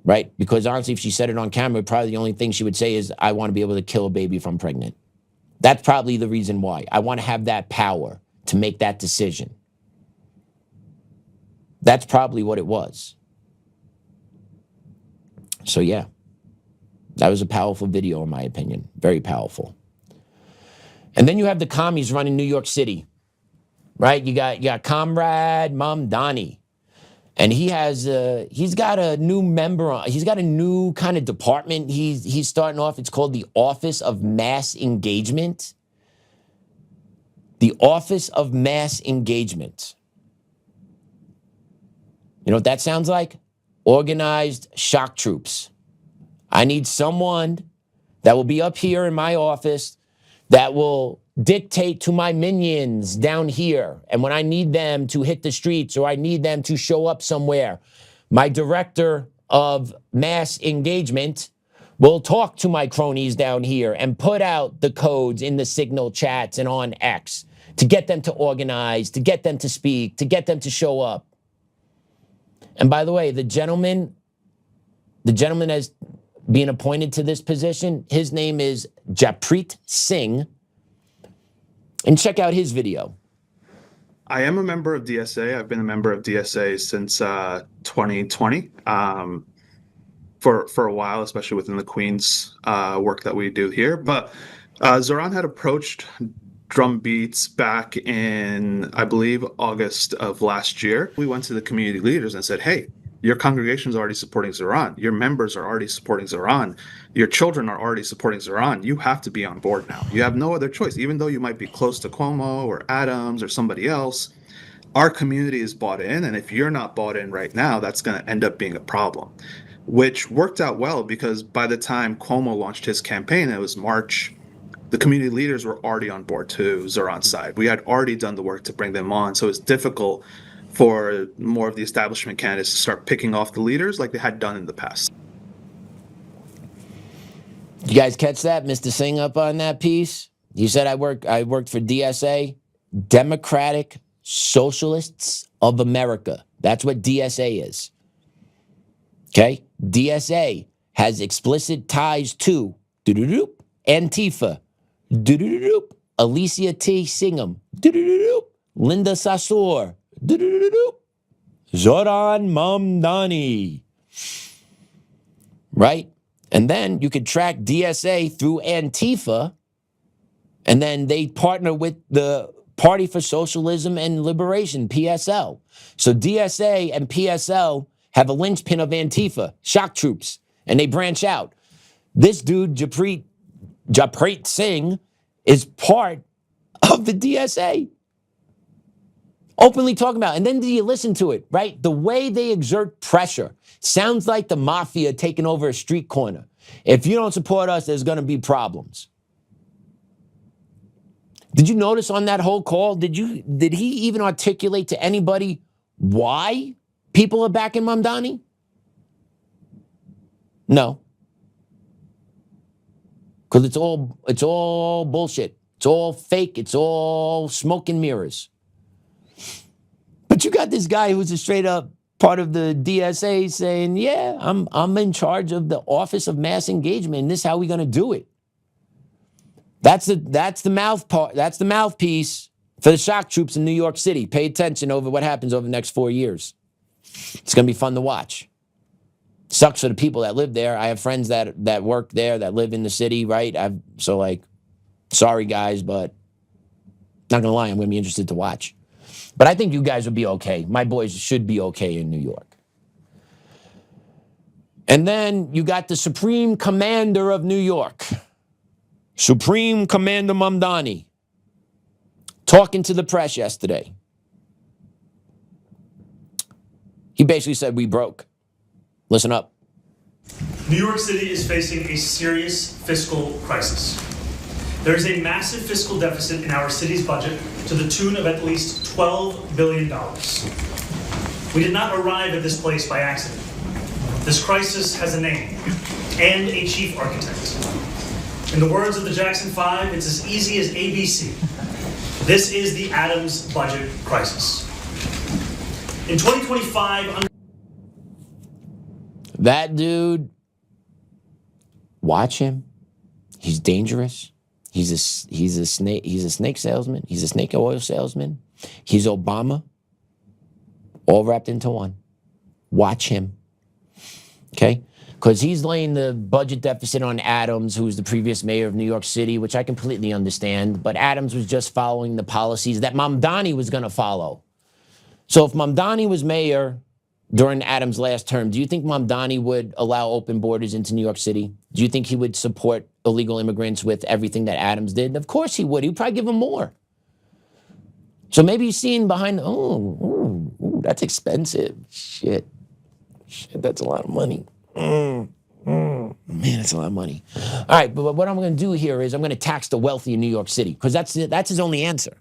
right? Because honestly, if she said it on camera, probably the only thing she would say is, I want to be able to kill a baby if I'm pregnant. That's probably the reason why. I want to have that power to make that decision. That's probably what it was. So yeah, that was a powerful video in my opinion. Very powerful. And then you have the commies running New York City, right? You got Comrade Mamdani. And he's got a new member, he's got a new kind of department. He's starting off, it's called the Office of Mass Engagement. The Office of Mass Engagement. You know what that sounds like? Organized shock troops. I need someone that will be up here in my office that will dictate to my minions down here. And when I need them to hit the streets or I need them to show up somewhere, my director of mass engagement will talk to my cronies down here and put out the codes in the Signal chats and on X to get them to organize, to get them to speak, to get them to show up. And by the way, the gentleman as being appointed to this position, his name is Japreet Singh. And check out his video. I am a member of DSA. I've been a member of DSA since 2020 for a while, especially within the Queens work that we do here. But Zoran had approached Drum Beats back in, I believe, August of last year. We went to the community leaders and said, hey, your congregation is already supporting Zoran. Your members are already supporting Zoran. Your children are already supporting Zoran. You have to be on board now. You have no other choice. Even though you might be close to Cuomo or Adams or somebody else, our community is bought in. And if you're not bought in right now, that's going to end up being a problem, which worked out well because by the time Cuomo launched his campaign, it was March, the community leaders were already on board to Zoran's side. We had already done the work to bring them on. So it's difficult for more of the establishment candidates to start picking off the leaders like they had done in the past. You guys catch that, Mr. Singh, up on that piece? You said I worked for DSA, Democratic Socialists of America. That's what DSA is. Okay? DSA has explicit ties to Antifa, Alicia T. Singham, Linda Sassour, Zoran Mamdani. Right? And then you could track DSA through Antifa, and then they partner with the Party for Socialism and Liberation, PSL. So DSA and PSL have a linchpin of Antifa, shock troops, and they branch out. This dude, Japreet Singh, is part of the DSA. Openly talking about it. And then do you listen to it, right? The way they exert pressure sounds like the mafia taking over a street corner. If you don't support us, there's going to be problems. Did you notice on that whole call, did he even articulate to anybody why people are backing Mamdani? No. Because it's all bullshit. It's all fake. It's all smoke and mirrors. But you got this guy who's a straight up part of the DSA saying, yeah, I'm in charge of the Office of Mass Engagement, and this is how we're going to do it. That's the mouthpiece for the shock troops in New York City. Pay attention over what happens over the next 4 years. It's going to be fun to watch. Sucks for the people that live there. I have friends that work there, that live in the city, right? Sorry guys, but not going to lie, I'm going to be interested to watch. But I think you guys will be okay. My boys should be okay in New York. And then you got the Supreme Commander of New York, Supreme Commander Mamdani, talking to the press yesterday. He basically said, we broke. Listen up. New York City is facing a serious fiscal crisis. There is a massive fiscal deficit in our city's budget to the tune of at least $12 billion. We did not arrive at this place by accident. This crisis has a name and a chief architect. In the words of the Jackson 5, it's as easy as ABC. This is the Adams budget crisis. In 2025, that dude, watch him. He's dangerous. He's a snake salesman. He's a snake oil salesman. He's Obama, all wrapped into one. Watch him. Okay? Because he's laying the budget deficit on Adams, who was the previous mayor of New York City, which I completely understand. But Adams was just following the policies that Mamdani was going to follow. So if Mamdani was mayor during Adams' last term, do you think Mamdani would allow open borders into New York City? Do you think he would support illegal immigrants with everything that Adams did? Of course he would. He'd probably give them more. So maybe you're seeing behind, that's expensive. Shit, that's a lot of money. Man, that's a lot of money. All right, but what I'm going to do here is I'm going to tax the wealthy in New York City because that's his only answer,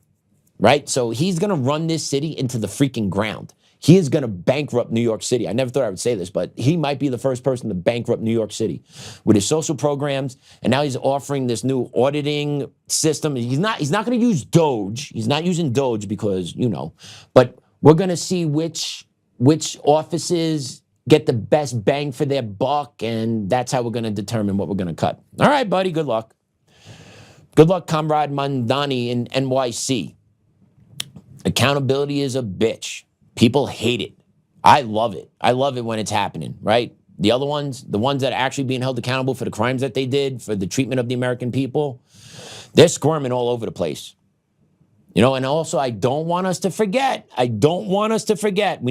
right? So he's going to run this city into the freaking ground. He is going to bankrupt New York City. I never thought I would say this, but he might be the first person to bankrupt New York City with his social programs. And now he's offering this new auditing system. He's not going to use Doge. He's not using Doge because, but we're going to see which offices get the best bang for their buck, and that's how we're going to determine what we're going to cut. All right, buddy, good luck. Good luck, Comrade Mandani in NYC. Accountability is a bitch. People hate it. I love it. I love it when it's happening, right? The other ones, the ones that are actually being held accountable for the crimes that they did, for the treatment of the American people, they're squirming all over the place. And also, I don't want us to forget. We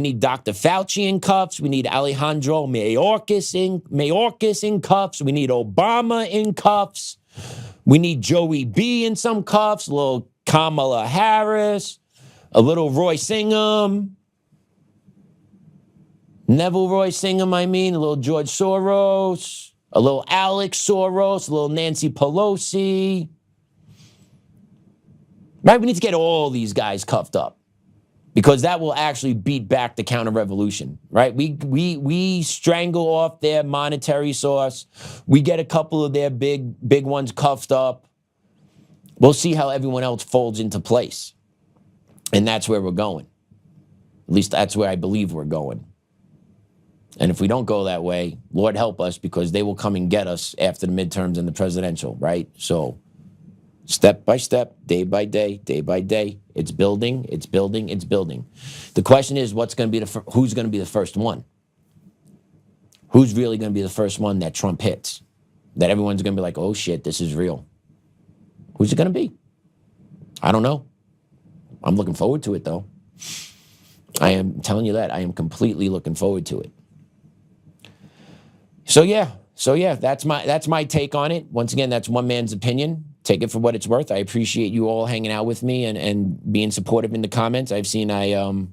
need Dr. Fauci in cuffs. We need Alejandro Mayorkas in cuffs. We need Obama in cuffs. We need Joey B in some cuffs, a little Kamala Harris, a little Roy Singham. Neville Roy Singham, a little George Soros, a little Alex Soros, a little Nancy Pelosi. Right, we need to get all these guys cuffed up because that will actually beat back the counter-revolution, right? We strangle off their monetary source. We get a couple of their big ones cuffed up. We'll see how everyone else folds into place. And that's where we're going. At least that's where I believe we're going. And if we don't go that way, Lord help us, because they will come and get us after the midterms and the presidential, right? So step by step, day by day, it's building. The question is, who's going to be the first one? Who's really going to be the first one that Trump hits? That everyone's going to be like, oh shit, this is real. Who's it going to be? I don't know. I'm looking forward to it, though. I am telling you that. I am completely looking forward to it. So yeah, that's my take on it. Once again, that's one man's opinion. Take it for what it's worth. I appreciate you all hanging out with me and being supportive in the comments. I've seen I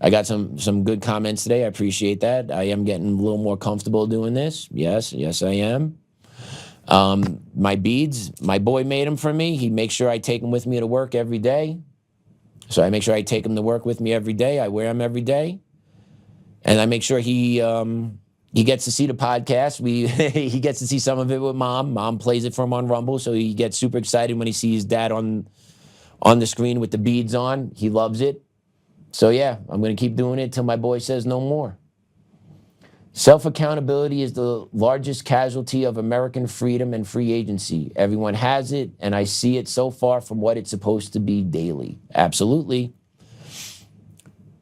got some good comments today. I appreciate that. I am getting a little more comfortable doing this. Yes, I am. My beads, my boy made them for me. He makes sure I take them with me to work every day. So I make sure I take them to work with me every day. I wear them every day. And I make sure he gets to see the podcast. He gets to see some of it with Mom. Mom plays it for him on Rumble, so he gets super excited when he sees Dad on the screen with the beads on. He loves it. So yeah, I'm going to keep doing it till my boy says no more. Self-accountability is the largest casualty of American freedom and free agency. Everyone has it, and I see it so far from what it's supposed to be daily. Absolutely.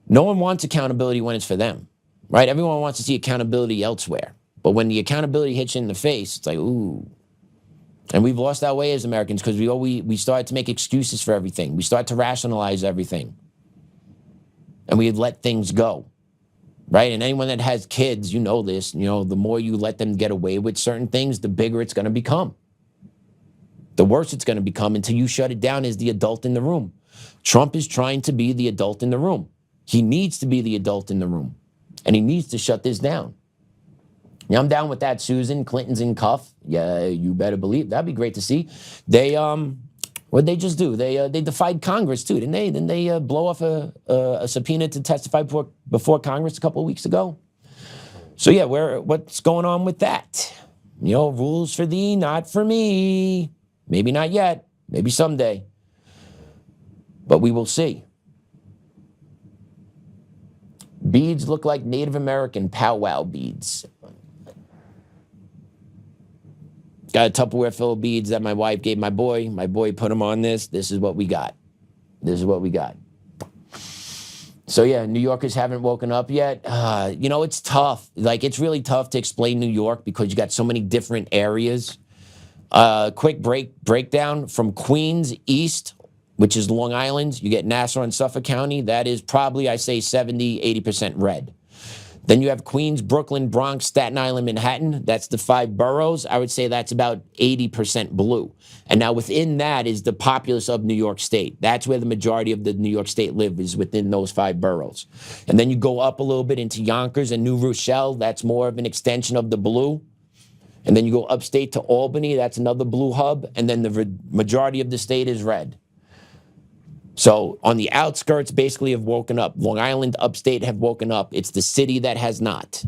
No one wants accountability when it's for them, right? Everyone wants to see accountability elsewhere. But when the accountability hits you in the face, it's like, ooh. And we've lost our way as Americans because we started to make excuses for everything. We start to rationalize everything. And we let things go. Right? And anyone that has kids, you know this, the more you let them get away with certain things, the bigger it's going to become. The worse it's going to become until you shut it down as the adult in the room. Trump is trying to be the adult in the room. He needs to be the adult in the room. And he needs to shut this down. Yeah, I'm down with that, Susan. Clinton's in cuff. Yeah, you better believe. That'd be great to see. What'd they just do? They defied Congress too, didn't they? Didn't they blow off a subpoena to testify before Congress a couple of weeks ago? So yeah, what's going on with that? Rules for thee, not for me. Maybe not yet. Maybe someday. But we will see. Beads look like Native American powwow beads. Got a Tupperware full of beads that my wife gave my boy. My boy put them on this. This is what we got. So yeah, New Yorkers haven't woken up yet. It's tough. It's really tough to explain New York because you got so many different areas. Quick breakdown from Queens east, which is Long Island. You get Nassau and Suffolk County. That is probably, I say, 70, 80% red. Then you have Queens, Brooklyn, Bronx, Staten Island, Manhattan. That's the 5 boroughs. I would say that's about 80% blue. And now within that is the populace of New York State. That's where the majority of the New York State live, is within those 5 boroughs. And then you go up a little bit into Yonkers and New Rochelle. That's more of an extension of the blue. And then you go upstate to Albany, that's another blue hub, and then the majority of the state is red. So on the outskirts basically have woken up. Long Island, upstate have woken up. It's the city that has not.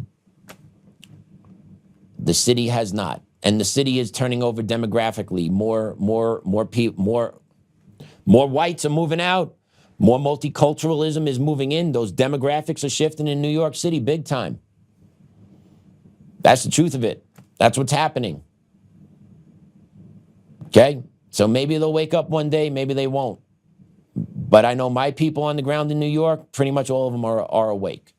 The city has not. And the city is turning over demographically. More whites are moving out. More multiculturalism is moving in. Those demographics are shifting in New York City big time. That's the truth of it. That's what's happening. Okay? So maybe they'll wake up one day, maybe they won't. But I know my people on the ground in New York, pretty much all of them are awake.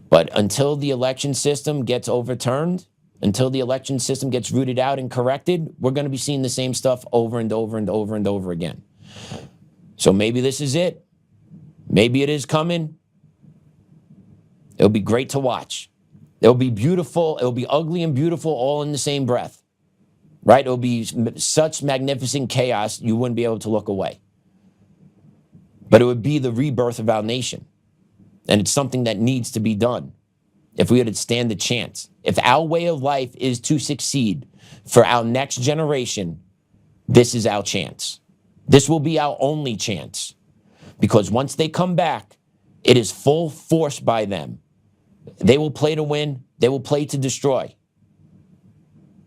But until the election system gets overturned, until the election system gets rooted out and corrected, we're going to be seeing the same stuff over and over and over and over again. So maybe this is it. Maybe it is coming. It'll be great to watch. It'll be beautiful. It'll be ugly and beautiful all in the same breath. Right? It'll be such magnificent chaos, you wouldn't be able to look away. But it would be the rebirth of our nation. And it's something that needs to be done if we were to stand a chance. If our way of life is to succeed for our next generation, this is our chance. This will be our only chance. Because once they come back, it is full force by them. They will play to win. They will play to destroy.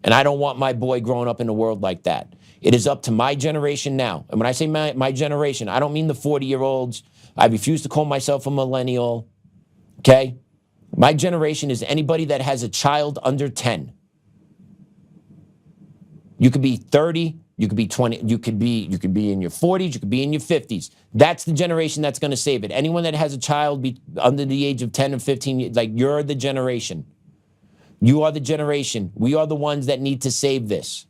And I don't want my boy growing up in a world like that. It is up to my generation now. And when I say my generation, I don't mean the 40-year-olds. I refuse to call myself a millennial. Okay? My generation is anybody that has a child under 10. You could be 30, you could be 20, you could be in your 40s, you could be in your 50s. That's the generation that's going to save it. Anyone that has a child under the age of 10 or 15, like, you're the generation. You are the generation. We are the ones that need to save this.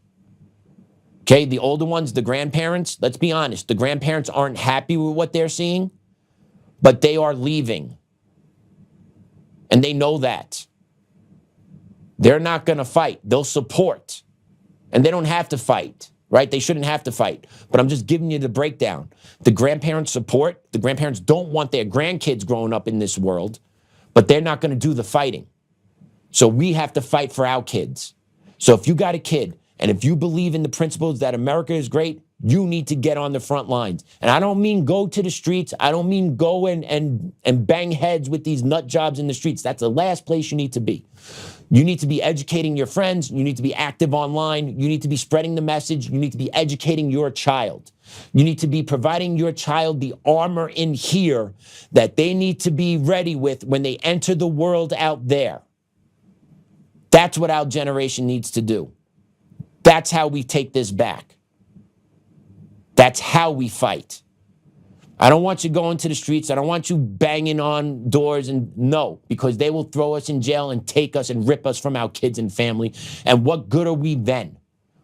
Okay, the older ones, the grandparents, let's be honest, the grandparents aren't happy with what they're seeing, but they are leaving. And they know that. They're not going to fight. They'll support. And they don't have to fight, right? They shouldn't have to fight. But I'm just giving you the breakdown. The grandparents support. The grandparents don't want their grandkids growing up in this world, but they're not going to do the fighting. So we have to fight for our kids. So if you got a kid, and if you believe in the principles that America is great, you need to get on the front lines. And I don't mean go to the streets. I don't mean go and bang heads with these nut jobs in the streets. That's the last place you need to be. You need to be educating your friends. You need to be active online. You need to be spreading the message. You need to be educating your child. You need to be providing your child the armor in here that they need to be ready with when they enter the world out there. That's what our generation needs to do. That's how we take this back. That's how we fight. I don't want you going to the streets. I don't want you banging on doors, and no, because they will throw us in jail and take us and rip us from our kids and family. And what good are we then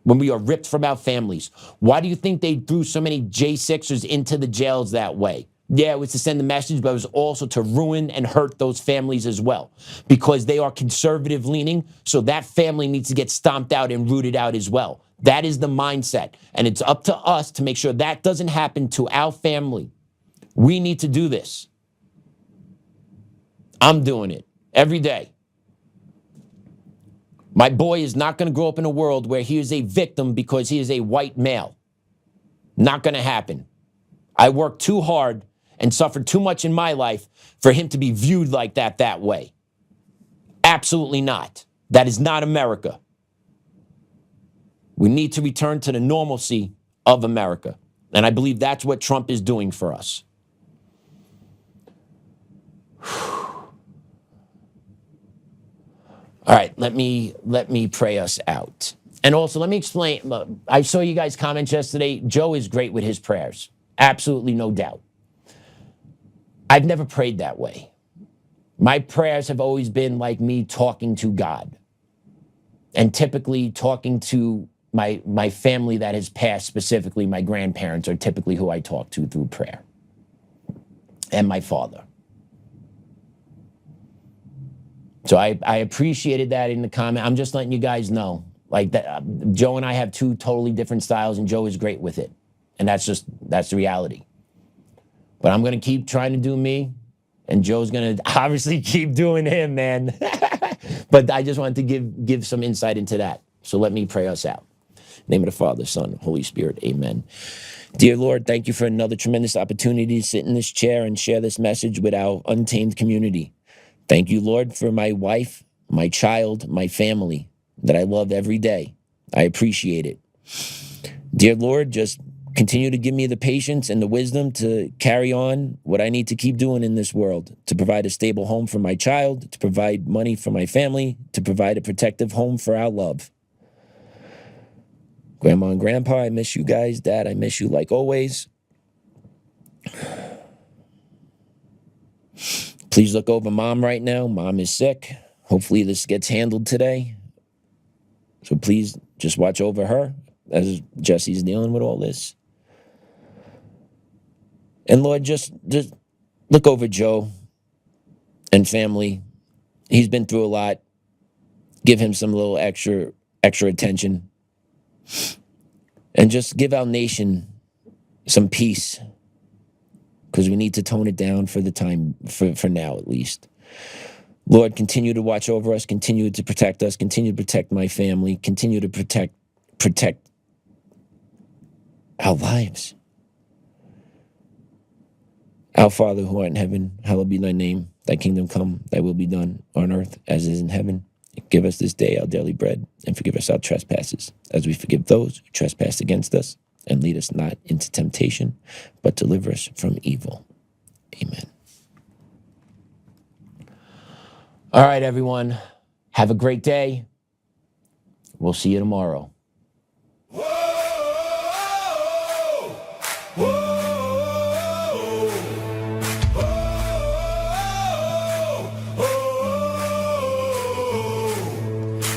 when we are ripped from our families? Why do you think they threw so many J6ers into the jails that way? Yeah, it was to send the message, but it was also to ruin and hurt those families as well, because they are conservative leaning. So that family needs to get stomped out and rooted out as well. That is the mindset. And it's up to us to make sure that doesn't happen to our family. We need to do this. I'm doing it every day. My boy is not going to grow up in a world where he is a victim because he is a white male. Not going to happen. I worked too hard and suffered too much in my life for him to be viewed like that way. Absolutely not. That is not America. We need to return to the normalcy of America. And I believe that's what Trump is doing for us. All right, let me pray us out. And also, let me explain. Look, I saw you guys' comments yesterday. Joe is great with his prayers. Absolutely no doubt. I've never prayed that way. My prayers have always been like me talking to God. And typically talking to my family that has passed, specifically my grandparents, are typically who I talk to through prayer. And my father. So I appreciated that in the comment. I'm just letting you guys know. Like that, Joe and I have two totally different styles, and Joe is great with it. And that's the reality. But I'm going to keep trying to do me, and Joe's going to obviously keep doing him, man. But I just wanted to give some insight into that. So let me pray us out. In the name of the Father, Son, Holy Spirit, amen. Dear Lord, thank you for another tremendous opportunity to sit in this chair and share this message with our untamed community. Thank you, Lord, for my wife, my child, my family that I love every day. I appreciate it. Dear Lord, just continue to give me the patience and the wisdom to carry on what I need to keep doing in this world, to provide a stable home for my child, to provide money for my family, to provide a protective home for our love. Grandma and Grandpa, I miss you guys. Dad, I miss you like always. Please look over Mom right now. Mom is sick. Hopefully this gets handled today. So please just watch over her as Jesse's dealing with all this. And Lord, just look over Joe and family. He's been through a lot. Give him some little extra attention. And just give our nation some peace, because we need to tone it down for the time, for now at least. Lord, continue to watch over us, continue to protect us, continue to protect my family, continue to protect our lives. Our Father who art in heaven, hallowed be thy name. Thy kingdom come, thy will be done on earth as it is in heaven. Give us this day our daily bread, and forgive us our trespasses, as we forgive those who trespass against us. And lead us not into temptation, but deliver us from evil. Amen. All right, everyone. Have a great day. We'll see you tomorrow.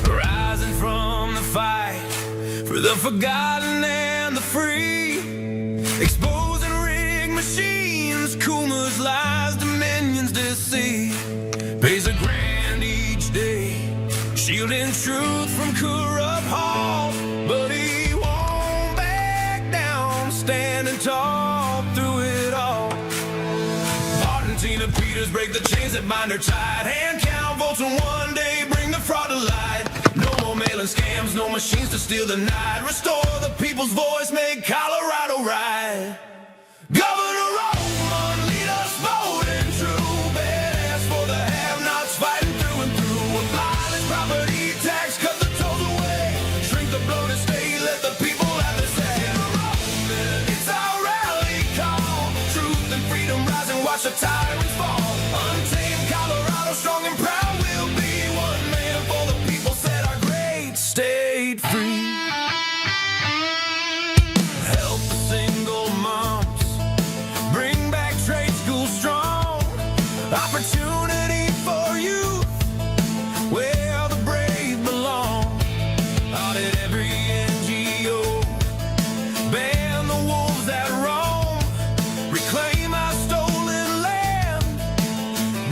Rising from the fight for the forgotten and the free, exposing rigged machines, Coomer's lies, Dominion's deceit, pays a grand each day, shielding truth from corrupt halls, but he won't back down, standing tall through it all. Martin, Tina Peters break the chains that bind her tight, hand count votes and one day bring the fraud to light. No more mailing scams, no machines to steal the night, restore the people's voice, make Colorado right. Governor Oltmann, lead us bold and true, badass for the have-nots, fighting through and through. Abolish property tax, cut the tolls away, shrink the bloated state, let the people have their say. It's our rally call, truth and freedom rise and watch the tyrants fall. Untamed Colorado, strong and proud, we'll be one man for the people, set our great state free. Help the single moms, bring back trade school strong, opportunity for youth, where the brave belong. Audit every NGO, ban the wolves that roam, reclaim our stolen land,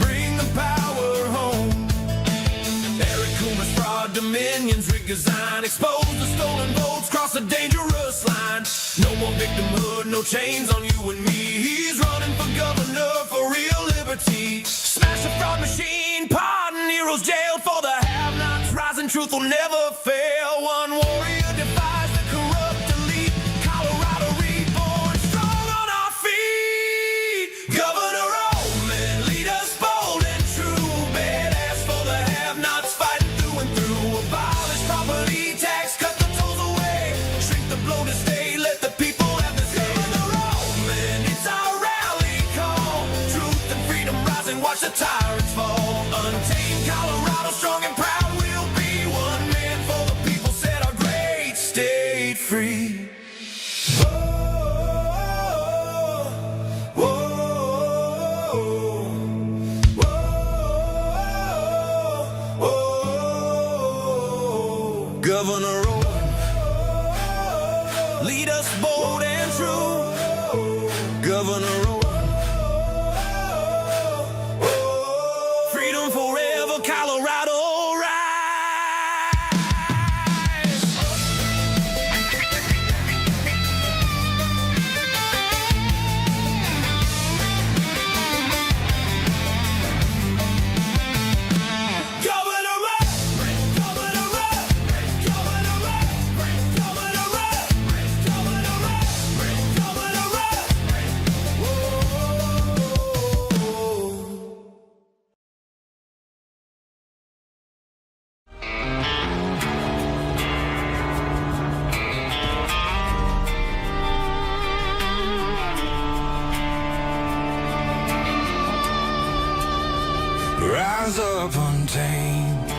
bring the power home. Eric Coomer's fraud, Dominion's rigged design, expose the stolen votes, cross the dangerous line. No more victimhood, no chains on you and me. He's running for governor for real liberty. Smash the fraud machine, pardon heroes jailed, for the have-nots rising, truth will never fail. One warrior defies the corrupt elite, Colorado reborn, strong on our feet. Governor Oltmann, lead us bold and true, badass for the have-nots, fighting through and through. Abolish property tax, cut the tolls away, shrink the bloated state, let the people have the say. Governor Oltmann, it's our rally call, truth and freedom rise and watch the tyrants fall. Untamed Colorado, strong and proud, we'll be one man for the people, set our great state free. Governor Oltmann, lead us bold and true. Governor Oltmann, freedom forever, Colorado rise. Governor untamed.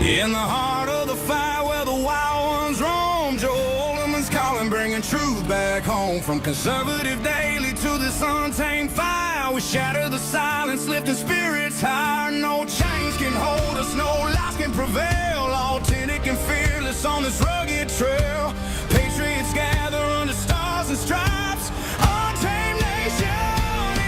In the heart of the fire where the wild ones roam, Joe Oltmann's calling, bringing truth back home. From conservative daily to this untamed fire, we shatter the silence, lifting spirits higher. No chains can hold us, no lies can prevail. Authentic and fearless on this rugged trail. Patriots gather under stars and stripes. Untamed nation,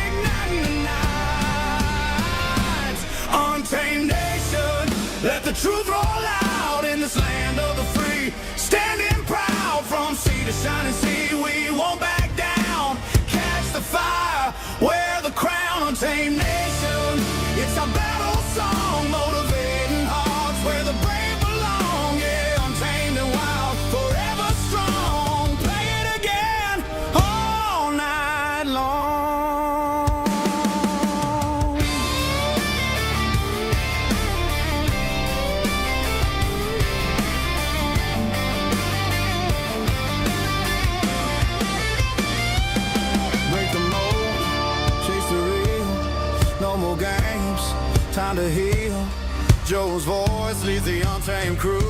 igniting the nights. Untamed nation, let the truth roll out in this land of the free. Standing proud from sea to shining sea, we won't back down. Catch the fire, wear the crown. Untamed nation, it's our battle song, motivating hearts where the brave belong. Yeah, untamed and wild, forever strong. Play it again all night long. Break the mold, chase the real. No more games, time to heal. Joe's voice leads the untamed crew.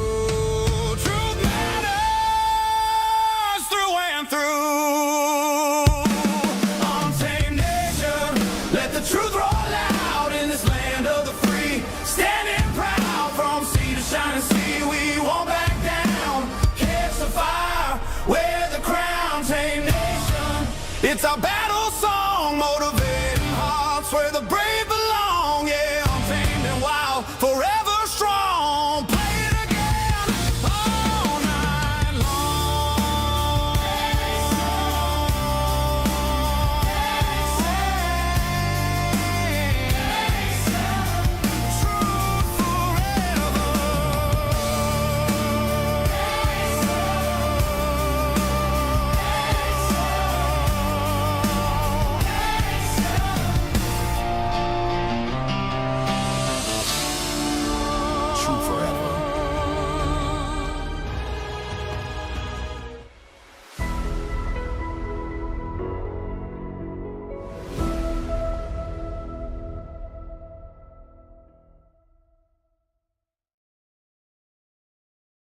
Truth matters through and through. Untamed nation, let the truth roll out in this land of the free. Standing proud from sea to shining sea, we won't back down. Catch the fire, wear the crown. Untamed nation, it's our battle song, motivating hearts where the brave belong. Yeah, untamed and wild, forever strong. Play it again all night long. Truth forever. True forever.